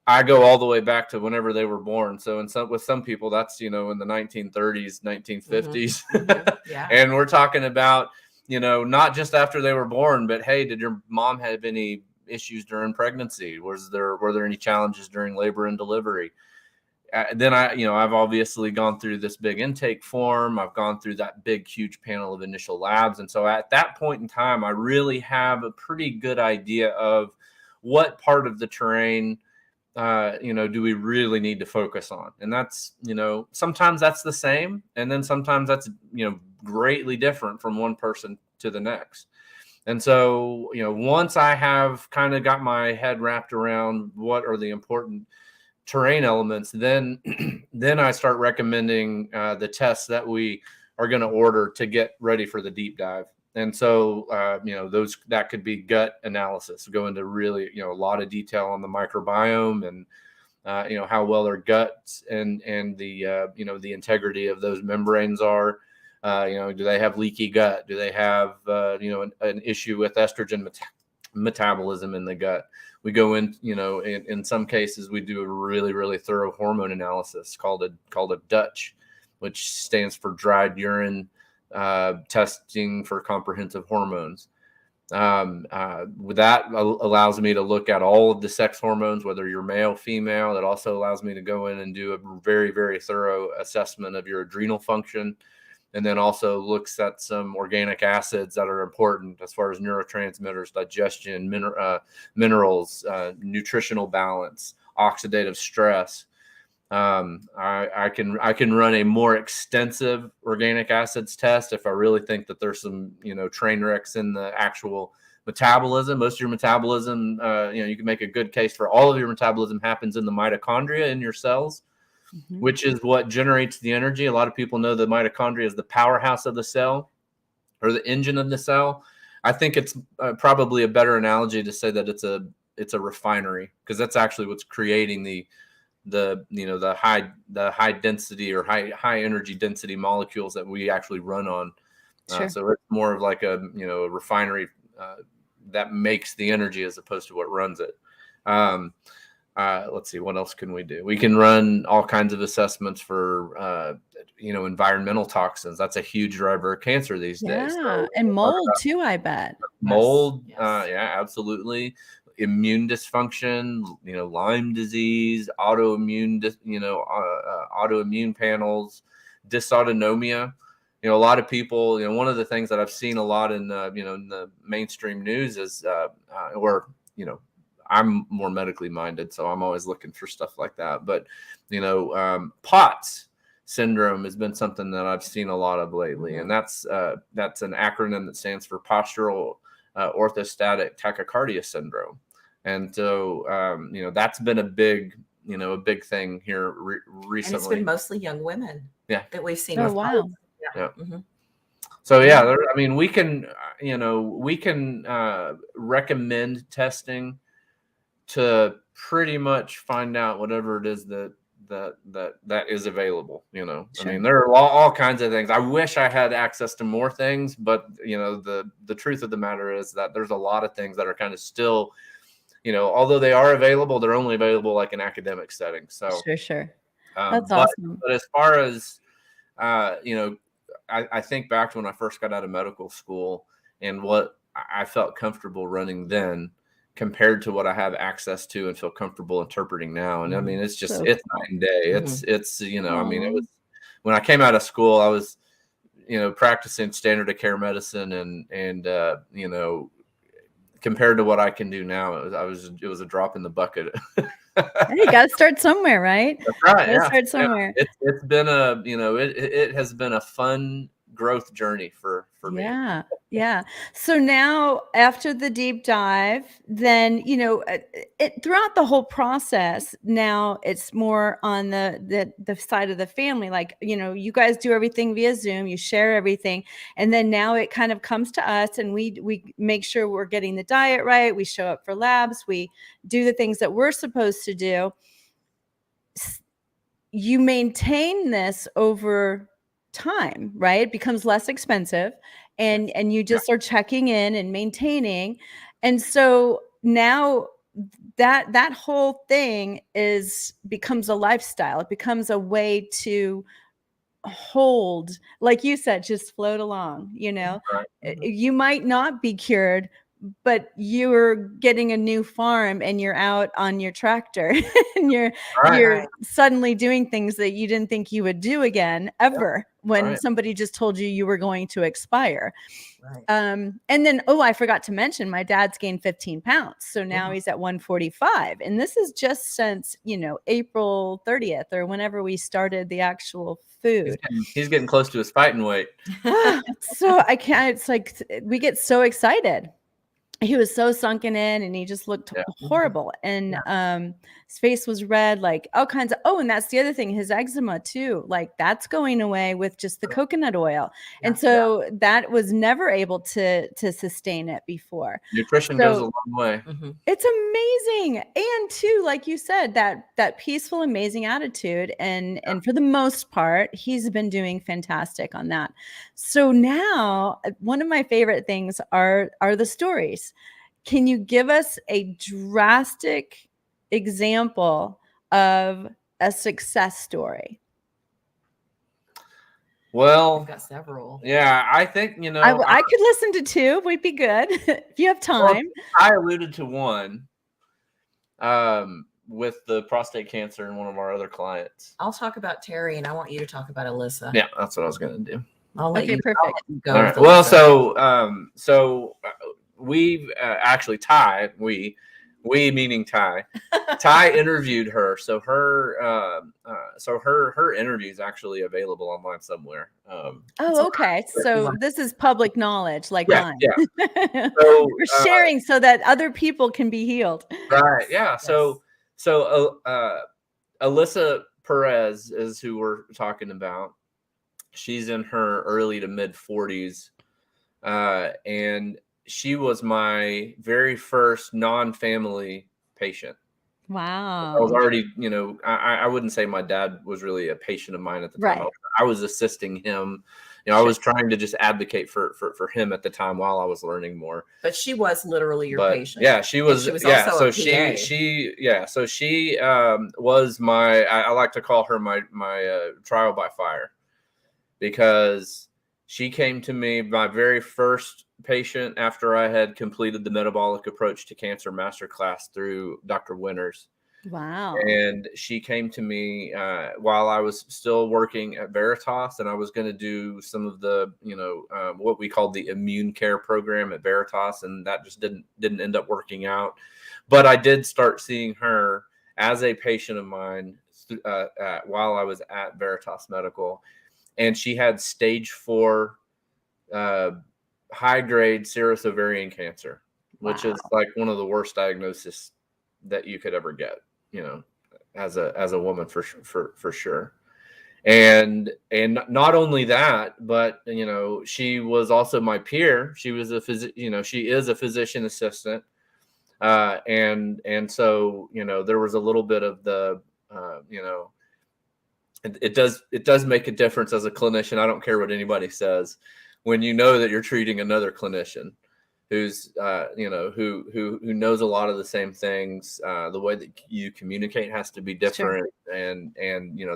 I go all the way back to whenever they were born. So with some people, that's, in the 1930s, 1950s. Yeah. And we're talking about, not just after they were born, but hey, did your mom have any issues during pregnancy? Were there any challenges during labor and delivery? Then I've obviously gone through this big intake form. I've gone through that big, huge panel of initial labs. And so at that point in time, I really have a pretty good idea of what part of the terrain, do we really need to focus on? And that's, sometimes that's the same. And then sometimes that's, greatly different from one person to the next. And so, once I have kind of got my head wrapped around what are the important terrain elements, then I start recommending the tests that we are going to order to get ready for the deep dive. And so, that could be gut analysis, go into really, a lot of detail on the microbiome and, how well their guts and the, the integrity of those membranes are. Do they have leaky gut? Do they have, an issue with estrogen metabolism in the gut? We go in, in some cases, we do a really, really thorough hormone analysis called a Dutch, which stands for dried urine testing for comprehensive hormones. That allows me to look at all of the sex hormones, whether you're male, female. That also allows me to go in and do a very, very thorough assessment of your adrenal function. And then also looks at some organic acids that are important as far as neurotransmitters, digestion, minerals, nutritional balance, oxidative stress. I can run a more extensive organic acids test if I really think that there's some, train wrecks in the actual metabolism. Most of your metabolism, you can make a good case for all of your metabolism happens in the mitochondria in your cells. Which is what generates the energy. A lot of people know the mitochondria is the powerhouse of the cell or the engine of the cell. I think it's probably a better analogy to say that it's a refinery, because that's actually what's creating the high density or high energy density molecules that we actually run on. Sure. So it's more of like a refinery that makes the energy as opposed to what runs it. Let's see, what else can we do? We can run all kinds of assessments for, environmental toxins. That's a huge driver of cancer these days. So, and mold too, I bet. Mold. Yes. Yeah, absolutely. Immune dysfunction, Lyme disease, autoimmune panels, dysautonomia. A lot of people, one of the things that I've seen a lot in, in the mainstream news is, I'm more medically minded, so I'm always looking for stuff like that. But, POTS syndrome has been something that I've seen a lot of lately. And that's an acronym that stands for postural orthostatic tachycardia syndrome. And so, that's been a big thing here recently. And it's been mostly young women that we've seen. Oh, wow. Yeah. Mm-hmm. So yeah, I mean, we can recommend testing to pretty much find out whatever it is that is available. Sure. I mean, there are all kinds of things. I wish I had access to more things, but the truth of the matter is that there's a lot of things that are kind of still, although they are available, they're only available like in academic settings. So sure. That's awesome. But as far as I think back to when I first got out of medical school and what I felt comfortable running then compared to what I have access to and feel comfortable interpreting now. And I mean, it's just, it's night and day. It's, I mean, it was, when I came out of school, I was, practicing standard of care medicine and compared to what I can do now, it was a drop in the bucket. You got to start somewhere, right? That's right. You got to start somewhere. Yeah. It's been it has been a fun growth journey for me. Yeah. So now after the deep dive, then, throughout the whole process, now it's more on the side of the family. Like, you guys do everything via Zoom, you share everything. And then now it kind of comes to us and we make sure we're getting the diet right. We show up for labs. We do the things that we're supposed to do. You maintain this over time, right? It becomes less expensive and you just are checking in and maintaining. And so now that whole thing becomes a lifestyle. It becomes a way to hold, like you said, just float along, Right. You might not be cured, but you're getting a new farm and you're out on your tractor and you're suddenly doing things that you didn't think you would do again ever when somebody just told you were going to expire. Right. And then, I forgot to mention my dad's gained 15 pounds. So now he's at 145. And this is just since, April 30th or whenever we started the actual food. He's getting close to his fighting weight. So I can't, it's like, we get so excited. He was so sunken in and he just looked horrible. And his face was red, like all kinds of, and that's the other thing, his eczema too, like that's going away with just the coconut oil. And so that was never able to sustain it before. Nutrition goes a long way. It's amazing. And too, like you said, that peaceful, amazing attitude. And for the most part, he's been doing fantastic on that. So now one of my favorite things are the stories. Can you give us a drastic example of a success story? Well, we've got several. Yeah, I think, I could listen to two. We'd be good if you have time. Well, I alluded to one with the prostate cancer in one of our other clients. I'll talk about Terry and I want you to talk about Alyssa. Yeah, that's what I was going to do. I'll let you perfect. Go. Right. Well, so we've actually we meaning Ty interviewed her. So her interview is actually available online somewhere. Okay. So this is public knowledge, like mine. Yeah. So we're sharing so that other people can be healed. Right. Yeah. Yes. So Alyssa Perez is who we're talking about. She's in her early to mid 40s. And she was my very first non-family patient. Wow. I was already, I wouldn't say my dad was really a patient of mine at the time. Right. I was assisting him. I was trying to just advocate for him at the time while I was learning more. But she was literally your patient. Yeah, she was. Also so she was my. I like to call her my trial by fire, because she came to me, my very first patient, after I had completed the metabolic approach to cancer masterclass through Dr. Winters. Wow. And she came to me while I was still working at Veritas, and I was going to do some of the, what we called the immune care program at Veritas, and that just didn't end up working out. But I did start seeing her as a patient of mine while I was at Veritas Medical. And she had stage 4 high-grade serous ovarian cancer, which is Wow. like one of the worst diagnoses that you could ever get, as a woman for sure. And not only that, but she was also my peer. She was she is a physician assistant, and so there was a little bit of the it does make a difference as a clinician. I don't care what anybody says, when you know that you're treating another clinician who's who knows a lot of the same things. The way that you communicate has to be different. Sure. And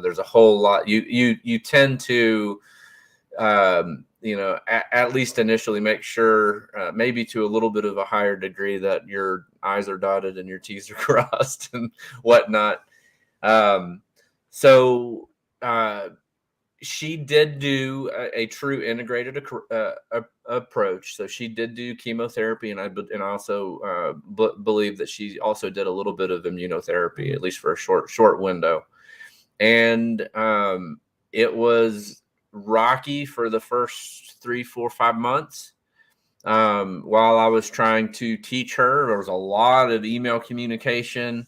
there's a whole lot you tend to at least initially make sure, maybe to a little bit of a higher degree, that your I's are dotted and your T's are crossed and whatnot. So she did do a true integrated approach. So she did do chemotherapy, and I also believe that she also did a little bit of immunotherapy, at least for a short window. And it was rocky for the first 3, 4, 5 months. While I was trying to teach her, there was a lot of email communication.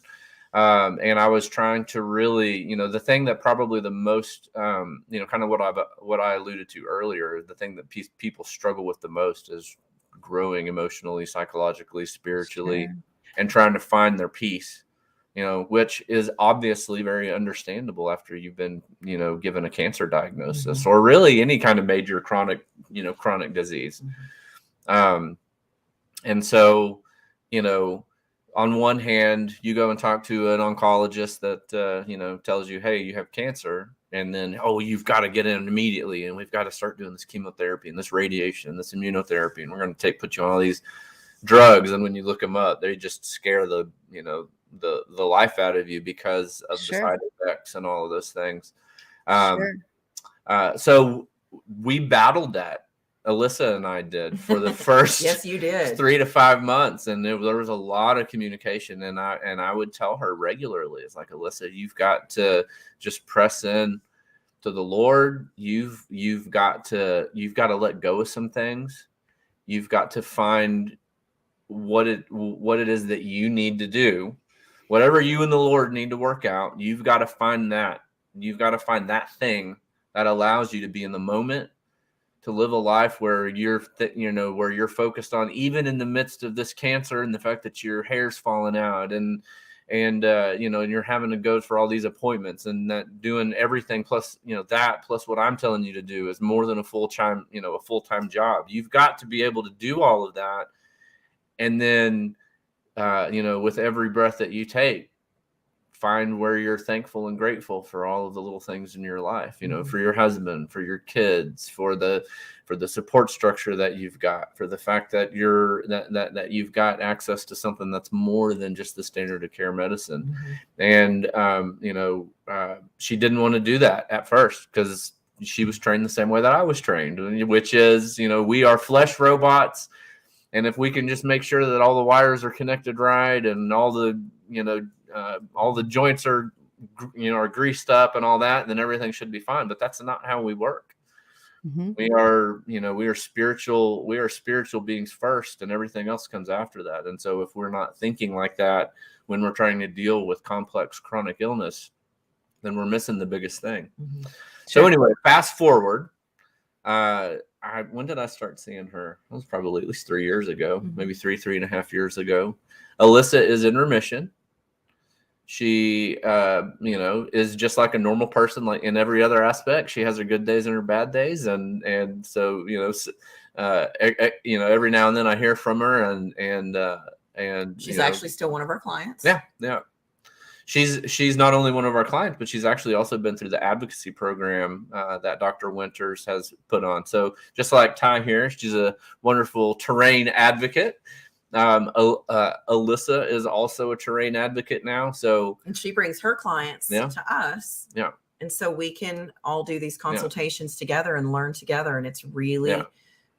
And I was trying to really, the thing that probably the most, kind of what I alluded to earlier, the thing that people struggle with the most is growing emotionally, psychologically, spiritually, sure. And trying to find their peace, which is obviously very understandable after you've been, given a cancer diagnosis, mm-hmm. or really any kind of major chronic disease. Mm-hmm. And so, on one hand, you go and talk to an oncologist that, tells you, hey, you have cancer. And then, oh, you've got to get in immediately. And we've got to start doing this chemotherapy and this radiation, this immunotherapy. And we're going to put you on all these drugs. And when you look them up, they just scare the life out of you because of sure. the side effects and all of those things. Sure. So we battled that. Alyssa and I did for the first yes, you did. 3 to 5 months. And there was a lot of communication. And I would tell her regularly, it's like, Alyssa, you've got to just press in to the Lord. You've got to let go of some things. You've got to find what it is that you need to do. Whatever you and the Lord need to work out, you've got to find that. You've got to find that thing that allows you to be in the moment, to live a life where you're where you're focused on, even in the midst of this cancer and the fact that your hair's falling out and you're having to go for all these appointments and that doing everything plus what I'm telling you to do is more than a full-time job. You've got to be able to do all of that. And then, with every breath that you take, find where you're thankful and grateful for all of the little things in your life, for your husband, for your kids, for the support structure that you've got, for the fact that that you've got access to something that's more than just the standard of care medicine. Mm-hmm. And, she didn't want to do that at first because she was trained the same way that I was trained, which is, we are flesh robots. And if we can just make sure that all the wires are connected right and all the joints are greased up and all that, then everything should be fine. But that's not how we work. Mm-hmm. We are spiritual beings first, and everything else comes after that. And so if we're not thinking like that when we're trying to deal with complex chronic illness, then we're missing the biggest thing. Mm-hmm. So anyway, fast forward. When did I start seeing her? It was probably at least 3 years ago, mm-hmm. maybe 3.5 years ago. Alyssa is in remission. She, is just like a normal person, like in every other aspect. She has her good days and her bad days. And so, every now and then I hear from her and she's actually still one of our clients. Yeah. Yeah. She's not only one of our clients, but she's actually also been through the advocacy program that Dr. Winters has put on. So just like Ty here, she's a wonderful terrain advocate. Alyssa is also a terrain advocate now. And she brings her clients to us. Yeah. And so we can all do these consultations together and learn together. And it's really,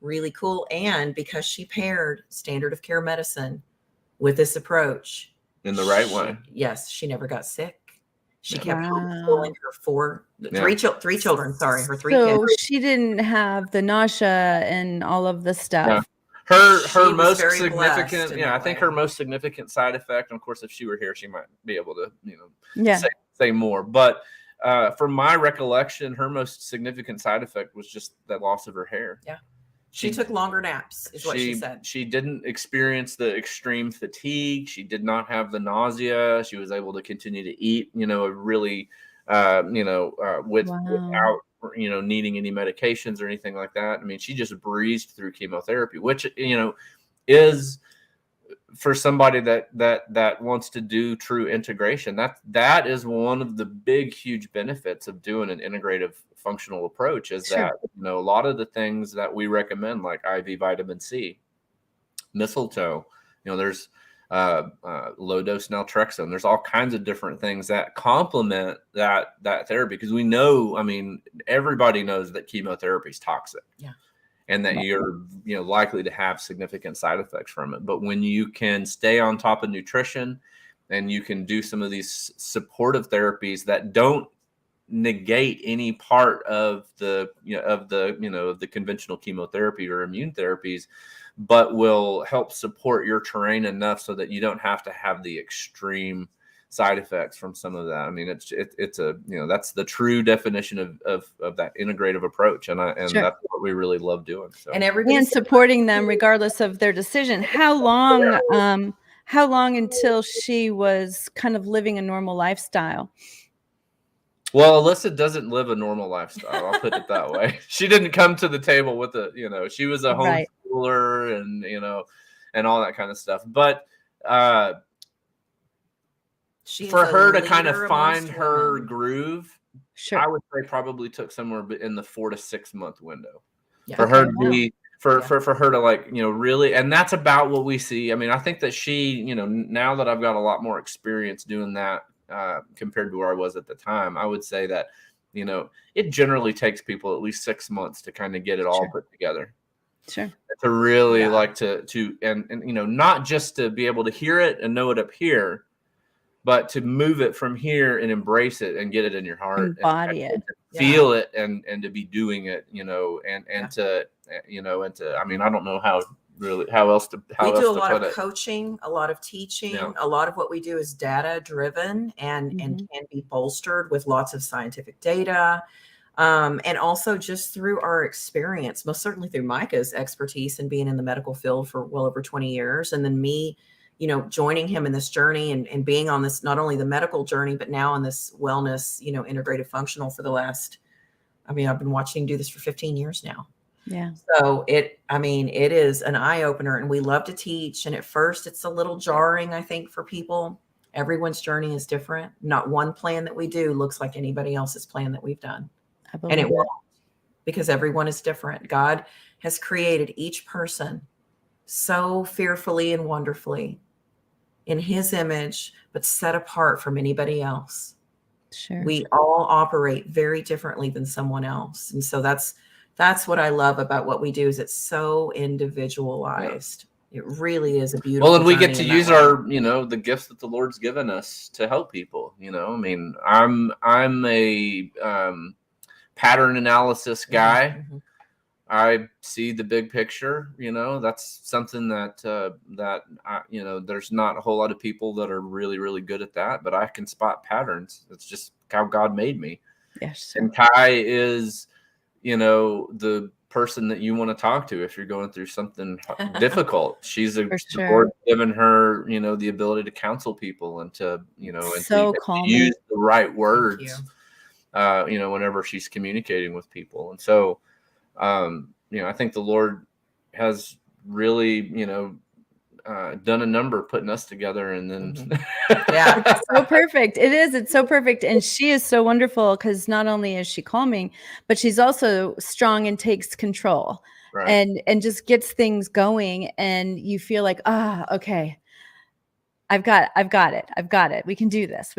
really cool. And because she paired standard of care medicine with this approach, in the right way. Yes, she never got sick. She Yeah. kept Wow. homeschooling her three children. Sorry, her three So kids. she didn't have the nausea and all of the Yeah. stuff. Her She was most very blessed significant, in yeah, I that think way. her most significant side effect, and of course, if she were here, she might be able to, Yeah. say more. But from my recollection, her most significant side effect was just the loss of her hair. Yeah. She took longer naps, is what she said. She didn't experience the extreme fatigue. She did not have the nausea. She was able to continue to eat, really, Wow. without, needing any medications or anything like that. I mean, she just breezed through chemotherapy, which, is for somebody that wants to do true integration. That is one of the big, huge benefits of doing an integrative functional approach is Sure. that, a lot of the things that we recommend, like IV vitamin C, mistletoe, there's low dose naltrexone. There's all kinds of different things that complement that therapy, because we know, I mean, everybody knows that chemotherapy is toxic. Yeah. And that you're likely to have significant side effects from it. But when you can stay on top of nutrition and you can do some of these supportive therapies that don't negate any part of the conventional chemotherapy or immune therapies, but will help support your terrain enough so that you don't have to have the extreme side effects from some of that. I mean, it's a, that's the true definition of that integrative approach. And Sure. that's what we really love doing. So, And supporting them regardless of their decision. How long until she was kind of living a normal lifestyle? well, Alyssa doesn't live a normal lifestyle. I'll put it that way. She didn't come to the table with she was a Right. homeschooler and, and all that kind of stuff. But, for her to kind of find her groove, Sure. I would say probably took somewhere in the 4 to 6 month window Yeah. for her to Wow. be, for her to really, and that's about what we see. I mean, I think that she, now that I've got a lot more experience doing that compared to where I was at the time, I would say that, it generally takes people at least 6 months to kind of get it all put together. Sure. To really like to and not just to be able to hear it and know it up here, but to move it from here and embrace it and get it in your heart, Embody it. feel it, and to be doing it, and to, I mean, I don't know how else to we do a lot put of it. coaching, a lot of teaching. Yeah. A lot of what we do is data driven and can be bolstered with lots of scientific data. And also just through our experience, most certainly through Micah's expertise and being in the medical field for well over 20 years. And then me, joining him in this journey and being on this, not only the medical journey, but now in this wellness, integrative functional for the last, I've been watching him do this for 15 years now. Yeah. So it is an eye opener, and we love to teach. And at first it's a little jarring, I think, for people. Everyone's journey is different. Not one plan that we do looks like anybody else's plan that we've done. And it won't, because everyone is different. God has created each person so fearfully and wonderfully in his image, but set apart from anybody else. Sure. We all operate very differently than someone else. And so that's what I love about what we do, is it's so individualized. It really is a beautiful. Well, and we get to use our, the gifts that the Lord's given us to help people. I mean, I'm a pattern analysis guy. Mm-hmm. I see the big picture. That's something that there's not a whole lot of people that are really, really good at that, but I can spot patterns. It's just how God made me. Yes. And Ty is, the person that you want to talk to if you're going through something difficult. She's the Lord given her, the ability to counsel people and to, and to use the right words, whenever she's communicating with people. And so, I think the Lord has really, done a number putting us together, and then it's so perfect. It's so perfect. And she is so wonderful, because not only is she calming, but she's also strong and takes control, and just gets things going, and you feel like, okay, I've got it. We can do this.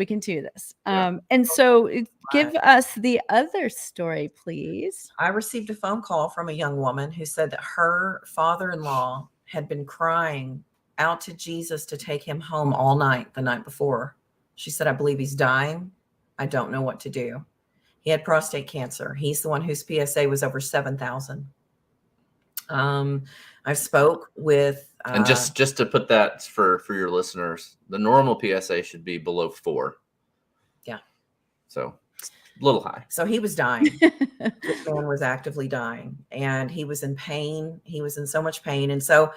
And so give us the other story, please. I received a phone call from a young woman who said that her father-in-law had been crying out to Jesus to take him home all night the night before. She said, I believe he's dying. I don't know what to do. He had prostate cancer. He's the one whose PSA was over 7,000. I spoke with, and just to put that for your listeners, the normal PSA should be below 4. Yeah. So it's a little high. So he was dying. This man was actively dying, and he was in pain. He was in so much pain. And so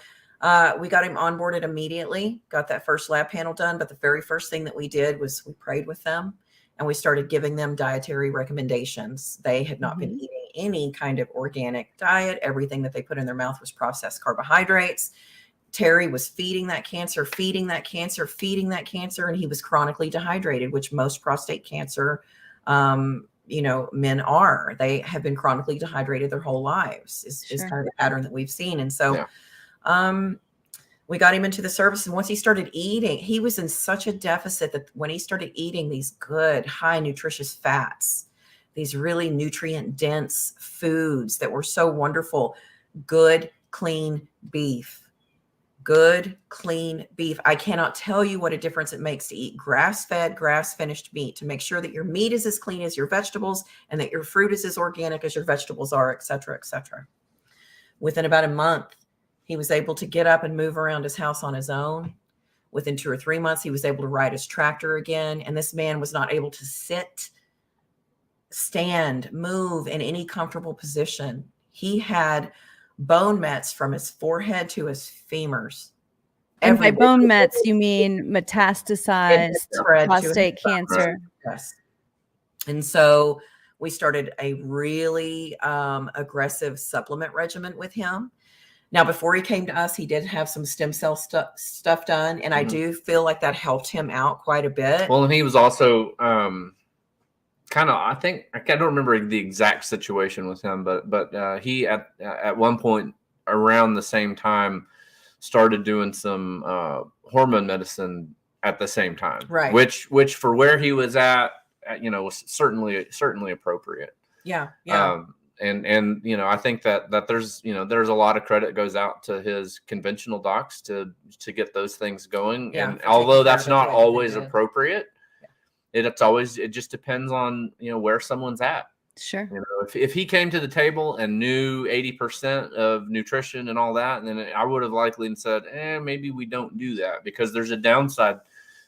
we got him onboarded immediately, got that first lab panel done. But the very first thing that we did was we prayed with them, and we started giving them dietary recommendations. They had not been eating any kind of organic diet. Everything that they put in their mouth was processed carbohydrates. Terry was feeding that cancer, and he was chronically dehydrated, which most prostate cancer, men are. They have been chronically dehydrated their whole lives is kind of the pattern that we've seen. And so we got him into the service. And once he started eating, he was in such a deficit that when he started eating these good, high nutritious fats, these really nutrient dense foods that were so wonderful, good, clean beef. Good, clean beef. I cannot tell you what a difference it makes to eat grass-fed, grass-finished meat, to make sure that your meat is as clean as your vegetables and that your fruit is as organic as your vegetables are, et cetera, et cetera. Within about a month, he was able to get up and move around his house on his own. Within 2 or 3 months, he was able to ride his tractor again. And this man was not able to sit, stand, move in any comfortable position. He had bone mets from his forehead to his femurs. And by bone mets, you mean metastasized prostate cancer. Yes. And so we started a really aggressive supplement regimen with him. Now, before he came to us, he did have some stem cell stuff done. And I do feel like that helped him out quite a bit. Well, and he was also kind of, I don't remember the exact situation with him, but he at one point around the same time started doing some hormone medicine at the same time, right? Which for where he was at, was certainly appropriate. Yeah. And I think that there's a lot of credit goes out to his conventional docs to get those things going. Yeah, and although that's not always appropriate, it just depends on, where someone's at. Sure. If he came to the table and knew 80% of nutrition and all that, then I would have likely said, maybe we don't do that, because there's a downside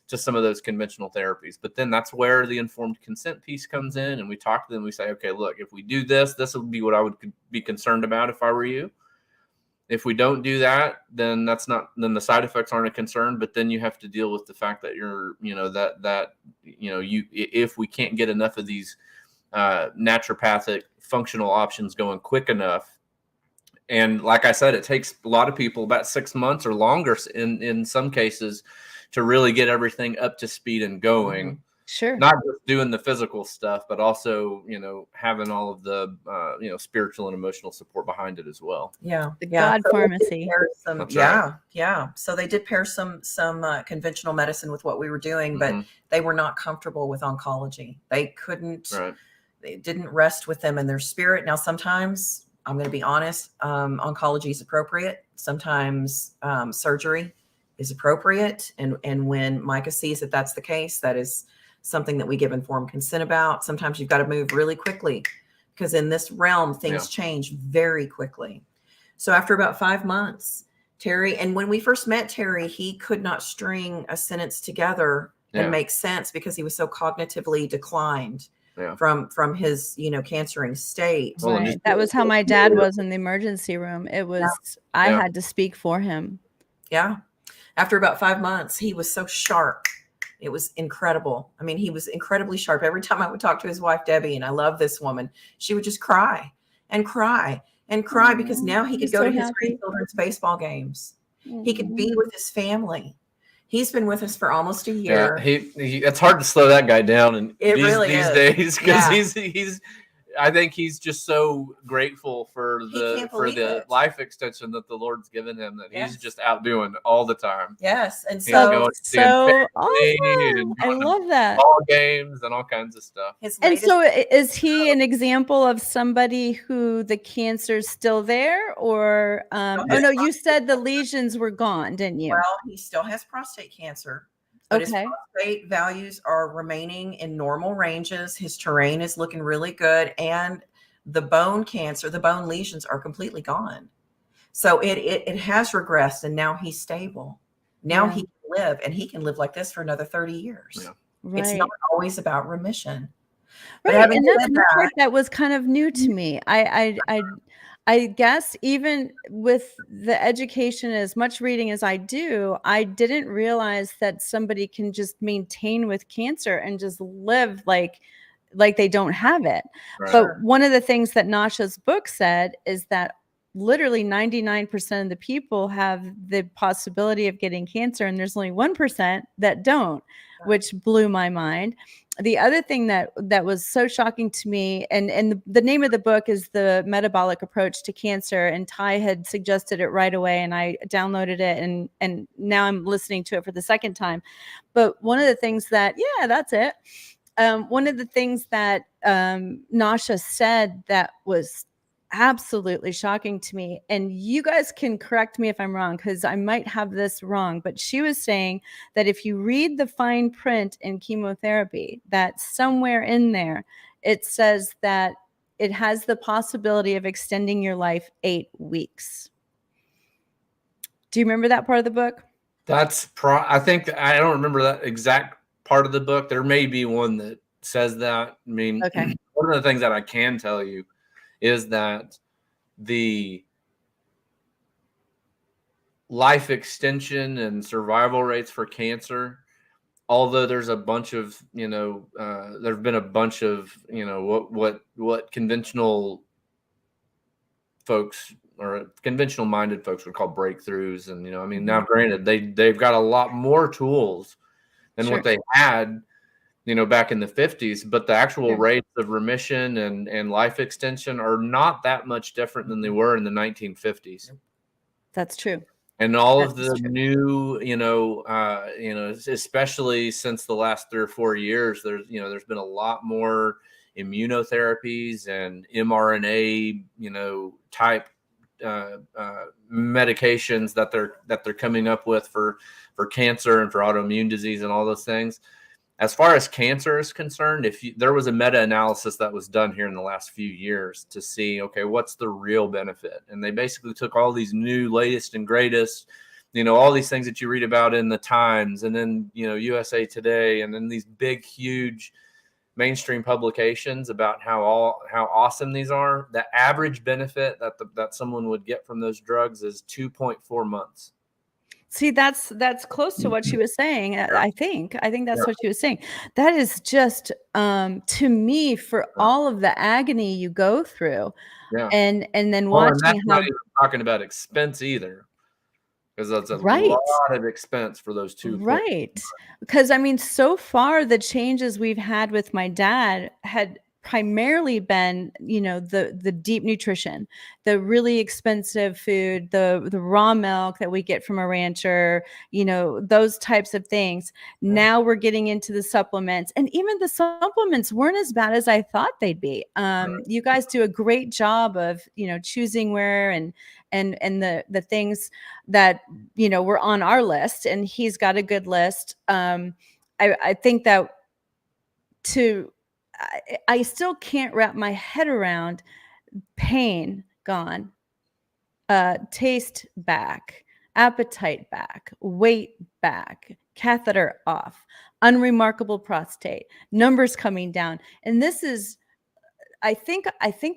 to some of those conventional therapies. But then that's where the informed consent piece comes in, and we talk to them. We say, okay, look, if we do this would be what I would be concerned about if I were you. If we don't do that, then then the side effects aren't a concern, but then you have to deal with the fact that if we can't get enough of these naturopathic functional options going quick enough. And like I said, it takes a lot of people about 6 months or longer in some cases to really get everything up to speed and going. Mm-hmm. Sure. Not just doing the physical stuff, but also, having all of the, spiritual and emotional support behind it as well. Yeah. The God pharmacy. Yeah. So they did pair some conventional medicine with what we were doing, but they were not comfortable with oncology. They couldn't, They didn't rest with them in their spirit. Now, sometimes, I'm going to be honest, oncology is appropriate. Sometimes surgery is appropriate. And when Micah sees that that's the case, that is something that we give informed consent about. Sometimes you've got to move really quickly, because in this realm, things change very quickly. So after about 5 months, Terry, and when we first met Terry, he could not string a sentence together and make sense, because he was so cognitively declined from his, cancering state. Right. That was how my dad was in the emergency room. It was, I had to speak for him. Yeah. After about 5 months, he was so sharp. It was incredible. I mean, he was incredibly sharp. Every time I would talk to his wife, Debbie, and I love this woman, she would just cry and cry and cry, because now he could go to his grandchildren's baseball games. He could be with his family. He's been with us for almost a year. Yeah, it's hard to slow that guy down in these days, because he's I think he's just so grateful for the life extension that the Lord's given him, that he's just out doing all the time. Yes. And so awesome. I love that. Ball games and all kinds of stuff. And so is he an example of somebody who the cancer's still there, or oh no, you said the lesions were gone, didn't you? Well, he still has prostate cancer. but his Okay. prostate values are remaining in normal ranges. His terrain is looking really good, and the bone cancer, the bone lesions are completely gone. So it has regressed, and now he's stable. Now Yeah. he can live, and he can live like this for another 30 years. Yeah. It's not Right. always about remission. But Right. having And that's said the part that, that was kind of new to me. I guess even with the education, as much reading as I do, I didn't realize that somebody can just maintain with cancer and just live like they don't have it. Right. But sure, one of the things that Nasha's book said is that literally 99% of the people have the possibility of getting cancer, and there's only 1% that don't, which blew my mind. The other thing that was so shocking to me, and the name of the book is The Metabolic Approach to Cancer, and Ty had suggested it right away, and I downloaded it, and now I'm listening to it for the second time. But one of the things that, yeah, that's it. One of the things that Nasha said that was absolutely shocking to me, and you guys can correct me if I'm wrong, because I might have this wrong, but she was saying that if you read the fine print in chemotherapy, that somewhere in there it says that it has the possibility of extending your life 8 weeks. Do you remember that part of the book? I think I don't remember that exact part of the book. There may be one that says that. I mean, Okay. one of the things that I can tell you is that the life extension and survival rates for cancer, although there's a bunch of, there've been a bunch of, what conventional folks or conventional minded folks would call breakthroughs. And, I mean, now granted, they've got a lot more tools than what they had, back in the 50s, but the actual rates of remission and life extension are not that much different than they were in the 1950s. That's true. And all of the new, especially since the last 3 or 4 years, there's been a lot more immunotherapies and mRNA, type medications that they're coming up with for cancer and for autoimmune disease and all those things. As far as cancer is concerned, there was a meta-analysis that was done here in the last few years to see, okay, what's the real benefit? And they basically took all these new, latest and greatest, all these things that you read about in the Times and then, USA Today, and then these big, huge mainstream publications about how awesome these are. The average benefit that someone would get from those drugs is 2.4 months. See, that's close to what she was saying. I think that's what she was saying. That is just to me, for all of the agony you go through, and then watching that's how not even talking about expense either, because that's a right. lot of expense for those 2 points. Right. Because I mean, so far the changes we've had with my dad had primarily been, the deep nutrition, the really expensive food, the raw milk that we get from a rancher, those types of things. Now we're getting into the supplements, and even the supplements weren't as bad as I thought they'd be. You guys do a great job of, choosing where and the things that, were on our list, and he's got a good list. I think that I still can't wrap my head around pain gone, taste back, appetite back, weight back, catheter off, unremarkable prostate, numbers coming down. And this is, I think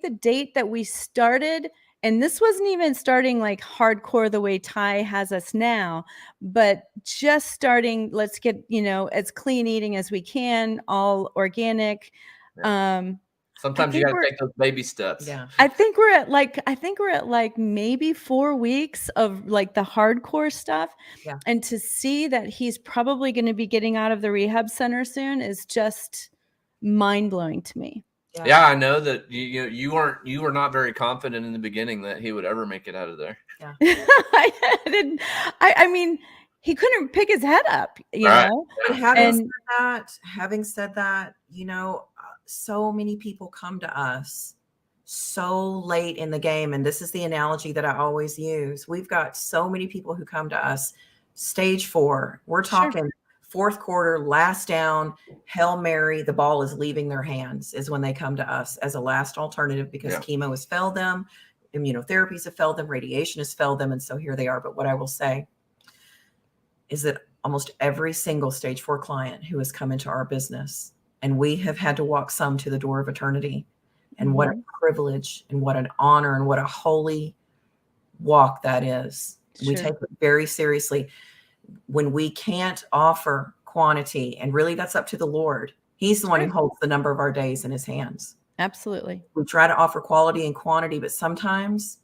the date that we started, and this wasn't even starting like hardcore the way Ty has us now, but just starting, let's get, as clean eating as we can, all organic. Sometimes you got to take those baby steps. yeah. I think we're at like maybe 4 weeks of like the hardcore stuff. Yeah. And to see that he's probably going to be getting out of the rehab center soon is just mind-blowing to me. Yeah, I know that you were not very confident in the beginning that he would ever make it out of there. Yeah. I mean, he couldn't pick his head up, you know. But having said that, so many people come to us so late in the game, and this is the analogy that I always use. We've got so many people who come to us stage 4. We're talking fourth quarter, last down, Hail Mary, the ball is leaving their hands is when they come to us as a last alternative, because chemo has failed them, immunotherapies have failed them, radiation has failed them. And so here they are. But what I will say is that almost every single stage 4 client who has come into our business, and we have had to walk some to the door of eternity. And what a privilege and what an honor and what a holy walk that is. We take it very seriously. When we can't offer quantity, and really that's up to the Lord. He's the one who holds the number of our days in his hands. Absolutely. We try to offer quality and quantity, but sometimes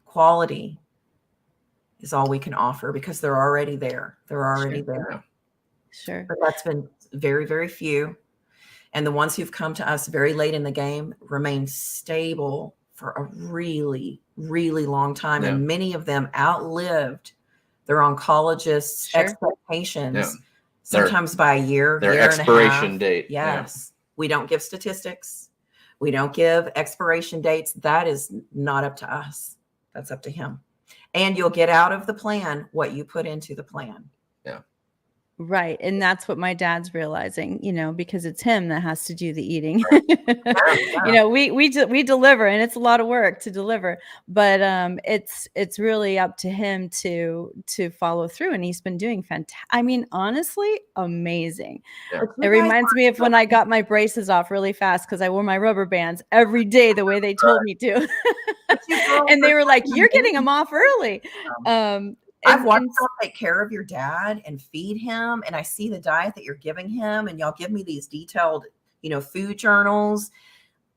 quality is all we can offer because they're already there. They're already there. Sure. But that's been very, very few. And the ones who've come to us very late in the game remain stable for a really, really long time. Yeah. And many of them outlived their oncologists' expectations, sometimes by a year, their year expiration and a half. date. Yes. We don't give statistics. We don't give expiration dates. That is not up to us. That's up to him. And you'll get out of the plan what you put into the plan. Yeah. Right. And that's what my dad's realizing, because it's him that has to do the eating. We deliver, and it's a lot of work to deliver, but it's really up to him to follow through. And he's been doing fantastic. I mean, honestly, amazing. Yeah. It reminds me of when I got my braces off really fast because I wore my rubber bands every day the way they told me to. And they were like, "You're getting them off early." I've watched y'all take care of your dad and feed him, and I see the diet that you're giving him, and y'all give me these detailed, food journals.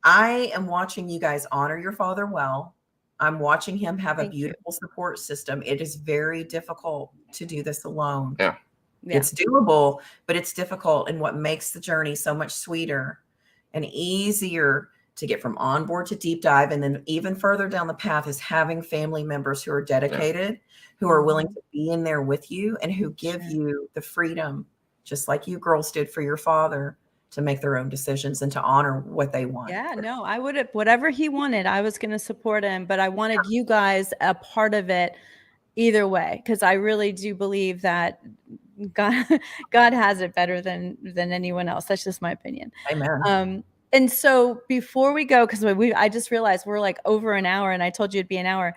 I am watching you guys honor your father well. I'm watching him have a beautiful support system. It is very difficult to do this alone. Yeah. It's doable, but it's difficult. And what makes the journey so much sweeter and easier to get from onboard to deep dive, and then even further down the path, is having family members who are dedicated, who are willing to be in there with you, and who give you the freedom, just like you girls did for your father, to make their own decisions and to honor what they want. Yeah, no, I would have, whatever he wanted, I was going to support him, but I wanted you guys a part of it either way, because I really do believe that God has it better than anyone else. That's just my opinion. Amen. And so before we go, because I just realized we're like over an hour, and I told you it'd be an hour.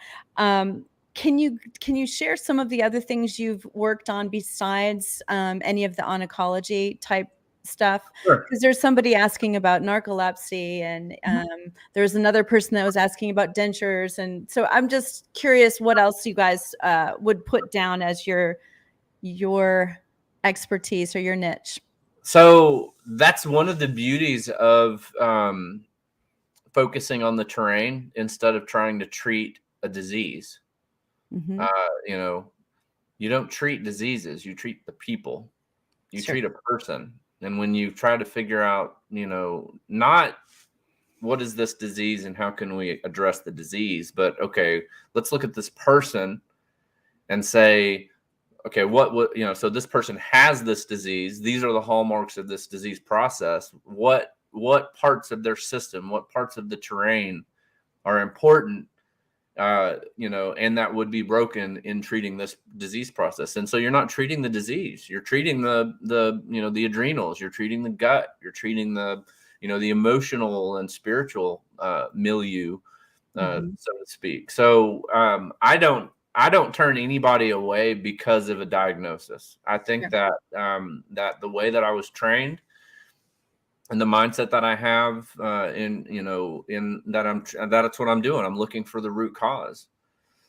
Can you share some of the other things you've worked on besides any of the oncology type stuff? Because there's somebody asking about narcolepsy, and there's another person that was asking about dentures, and so I'm just curious what else you guys would put down as your expertise or your niche. So that's one of the beauties of focusing on the terrain instead of trying to treat a disease. Mm-hmm. You don't treat diseases, you treat the people. You treat a person. And when you try to figure out, not what is this disease and how can we address the disease, but okay, let's look at this person and say, okay, so this person has this disease. These are the hallmarks of this disease process. What parts of their system, what parts of the terrain are important, and that would be broken in treating this disease process. And so you're not treating the disease. You're treating the adrenals. You're treating the gut. You're treating the emotional and spiritual milieu, so to speak. So I don't turn anybody away because of a diagnosis. I think that that the way that I was trained and the mindset that I have in that's what I'm doing. I'm looking for the root cause.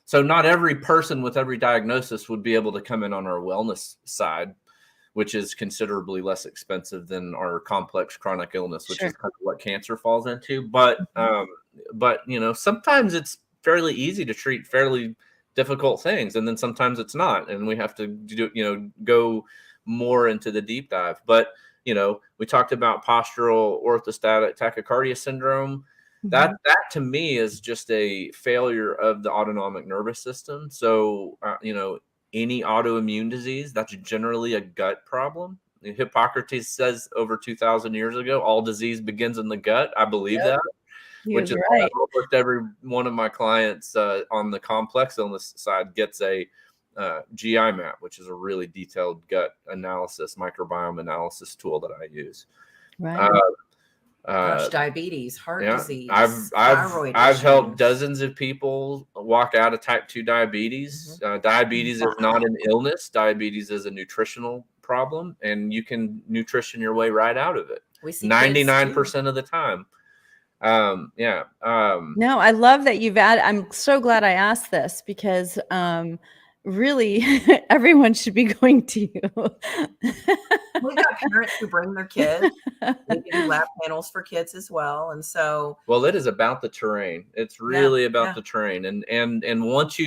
So not every person with every diagnosis would be able to come in on our wellness side, which is considerably less expensive than our complex chronic illness, which is kind of what cancer falls into. But sometimes it's fairly easy to treat fairly difficult things, and then sometimes it's not, and we have to go more into the deep dive. But we talked about postural orthostatic tachycardia syndrome. That to me is just a failure of the autonomic nervous system. So any autoimmune disease, that's generally a gut problem. Hippocrates says over 2,000 years ago, all disease begins in the gut. I believe that. Which is why almost every one of my clients on the complex illness side gets a GI map, which is a really detailed gut analysis, microbiome analysis tool that I use. Right. Gosh, diabetes, heart disease, I've issues. helped dozens of people walk out of type 2 diabetes. Diabetes is not an illness. Diabetes is a nutritional problem, and you can nutrition your way right out of it. We see 99% of the time. No, I love that you've added. I'm so glad I asked this because really everyone should be going to you. We've got parents who bring their kids. We do lab panels for kids as well. And so, well, it is about the terrain. It's really about the terrain. And once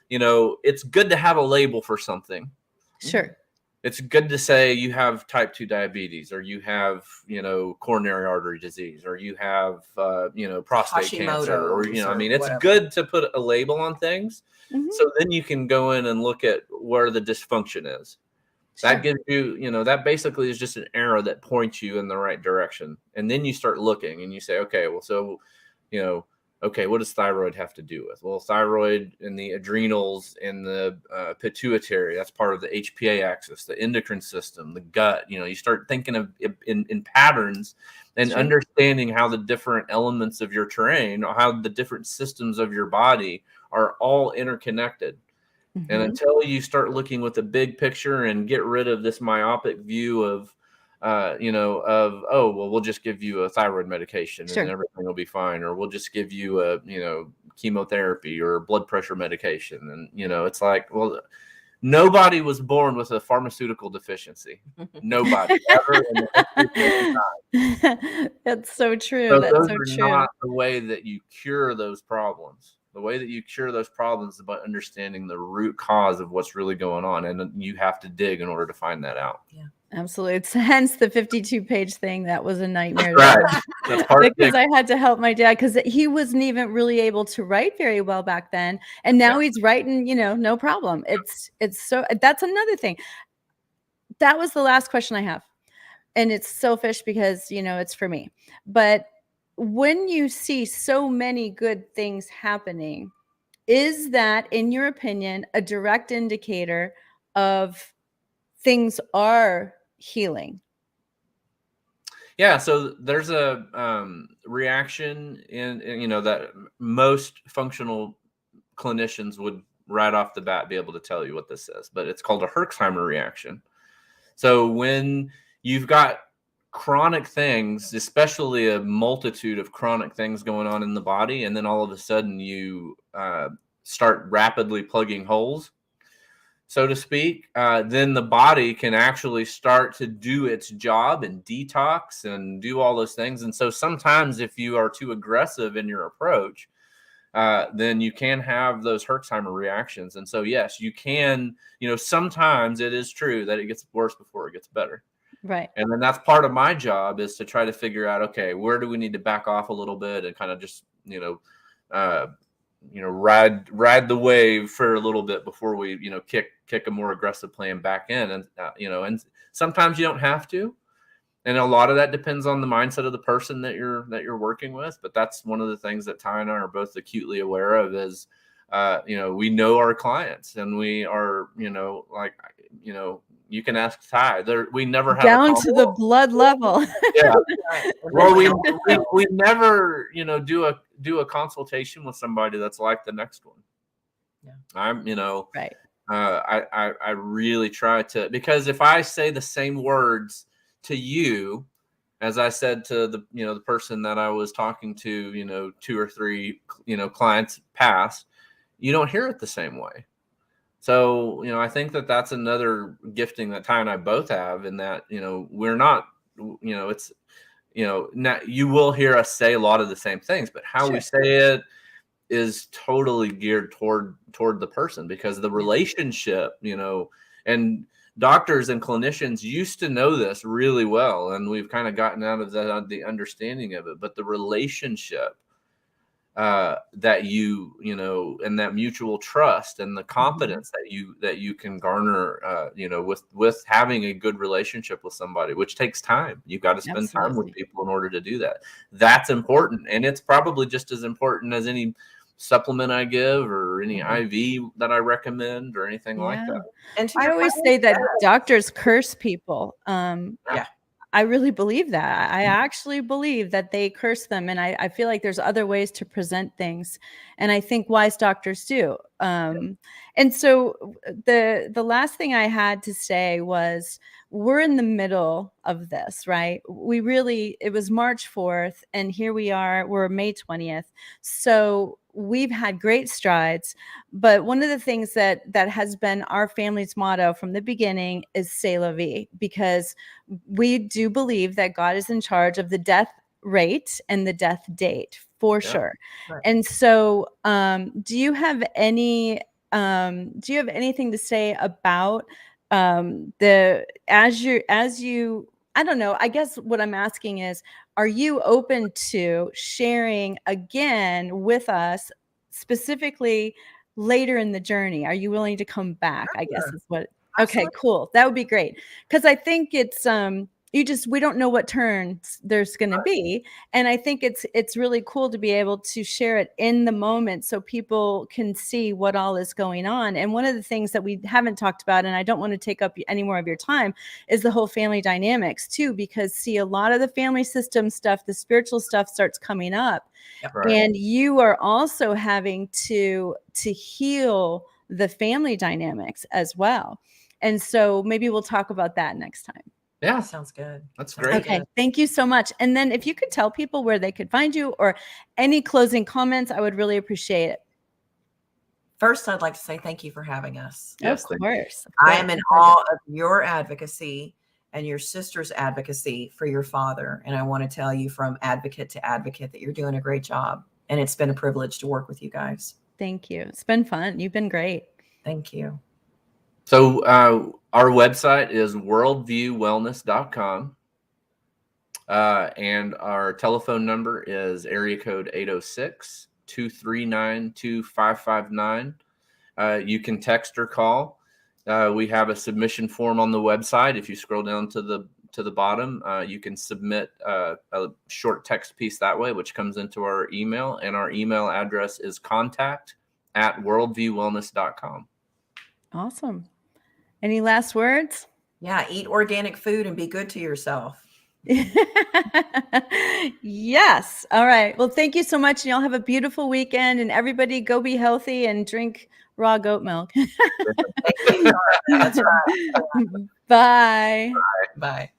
it's good to have a label for something. Sure. It's good to say you have type 2 diabetes, or you have, coronary artery disease, or you have, prostate cancer, or, it's good to put a label on things. So then you can go in and look at where the dysfunction is. Sure. That gives you, that basically is just an arrow that points you in the right direction. And then you start looking and you say, okay, well, so, what does thyroid have to do with? Well, thyroid and the adrenals and the pituitary, that's part of the HPA axis, the endocrine system, the gut. You start thinking of in patterns and understanding how the different elements of your terrain, or how the different systems of your body are all interconnected. And until you start looking with the big picture and get rid of this myopic view of, we'll just give you a thyroid medication and everything will be fine, or we'll just give you a, chemotherapy or blood pressure medication. And, it's like, well, nobody was born with a pharmaceutical deficiency. Nobody ever in the history of time. That's so true. So that's those so are true. not the way that you cure those problems. The way that you cure those problems is by understanding the root cause of what's really going on. And you have to dig in order to find that out. Yeah, absolutely. It's hence the 52-page thing. That was a nightmare. Right. That's part because I had to help my dad because he wasn't even really able to write very well back then. And now he's writing, no problem. It's so, that's another thing. That was the last question I have. And it's selfish because, it's for me. But when you see so many good things happening, is that, in your opinion, a direct indicator of things are healing? Yeah, so there's a reaction in that most functional clinicians would right off the bat be able to tell you what this is, but it's called a Herxheimer reaction. So when you've got chronic things, especially a multitude of chronic things going on in the body, and then all of a sudden you start rapidly plugging holes, so to speak, then the body can actually start to do its job and detox and do all those things. And so sometimes if you are too aggressive in your approach, then you can have those Herxheimer reactions. And so, yes, you can, sometimes it is true that it gets worse before it gets better. Right. And then that's part of my job, is to try to figure out, okay, where do we need to back off a little bit and kind of just, ride the wave for a little bit before we, kick a more aggressive plan back in. And, and sometimes you don't have to. And a lot of that depends on the mindset of the person that you're working with. But that's one of the things that Ty and I are both acutely aware of is, we know our clients, and we are, you can ask Ty. We never have down to the blood level. Yeah. Well, we never, do a consultation with somebody that's like the next one. Yeah. I'm, right. I really try to, because if I say the same words to you as I said to the, the person that I was talking to, 2 or 3, clients past, you don't hear it the same way. So, I think that that's another gifting that Ty and I both have, in that, we're not, it's, not, you will hear us say a lot of the same things, but how we say it is totally geared toward the person, because the relationship, and doctors and clinicians used to know this really well, and we've kind of gotten out of the understanding of it, but the relationship that and that mutual trust and the confidence that you can garner, with having a good relationship with somebody, which takes time. You've got to spend time with people in order to do that. That's important. And it's probably just as important as any, supplement I give or any IV that I recommend or anything like that. And to I your always point, say that doctors curse people. Yeah. I really believe that. I actually believe that they curse them. And I feel like there's other ways to present things. And I think wise doctors do. And so the last thing I had to say was, we're in the middle of this, right? It was March 4th, and here we are, we're May 20th. So we've had great strides. But one of the things that has been our family's motto from the beginning is c'est la vie, because we do believe that God is in charge of the death rate and the death date for sure. Right. And so do you have anything to say about as you I don't know, I guess what I'm asking is, are you open to sharing again with us, specifically later in the journey? Are you willing to come back? I guess is what. Okay, Absolutely. cool. That would be great. Because I think it's we don't know what turns there's going to be. And I think it's really cool to be able to share it in the moment so people can see what all is going on. And one of the things that we haven't talked about, and I don't want to take up any more of your time, is the whole family dynamics too, because see, a lot of the family system stuff, the spiritual stuff starts coming up. Right. And you are also having to heal the family dynamics as well. And so maybe we'll talk about that next time. Yeah, Sounds good. that's Sounds great. Okay, good. thank you so much. And then if you could tell people where they could find you or any closing comments, I would really appreciate it. First, I'd like to say thank you for having us. Yes, Of thank course. I am in awe of your advocacy and your sister's advocacy for your father. And I want to tell you from advocate to advocate that you're doing a great job. And it's been a privilege to work with you guys. Thank you. It's been fun. You've been great. Thank you. So our website is worldviewwellness.com. And our telephone number is area code 806-239-2559. You can text or call. We have a submission form on the website. If you scroll down to the bottom, you can submit a short text piece that way, which comes into our email. And our email address is contact@worldviewwellness.com. Awesome. Any last words? Yeah, eat organic food and be good to yourself. Yes. All right. Well, thank you so much. And y'all have a beautiful weekend, and everybody go be healthy and drink raw goat milk. Thank you. That's right. Bye. Bye.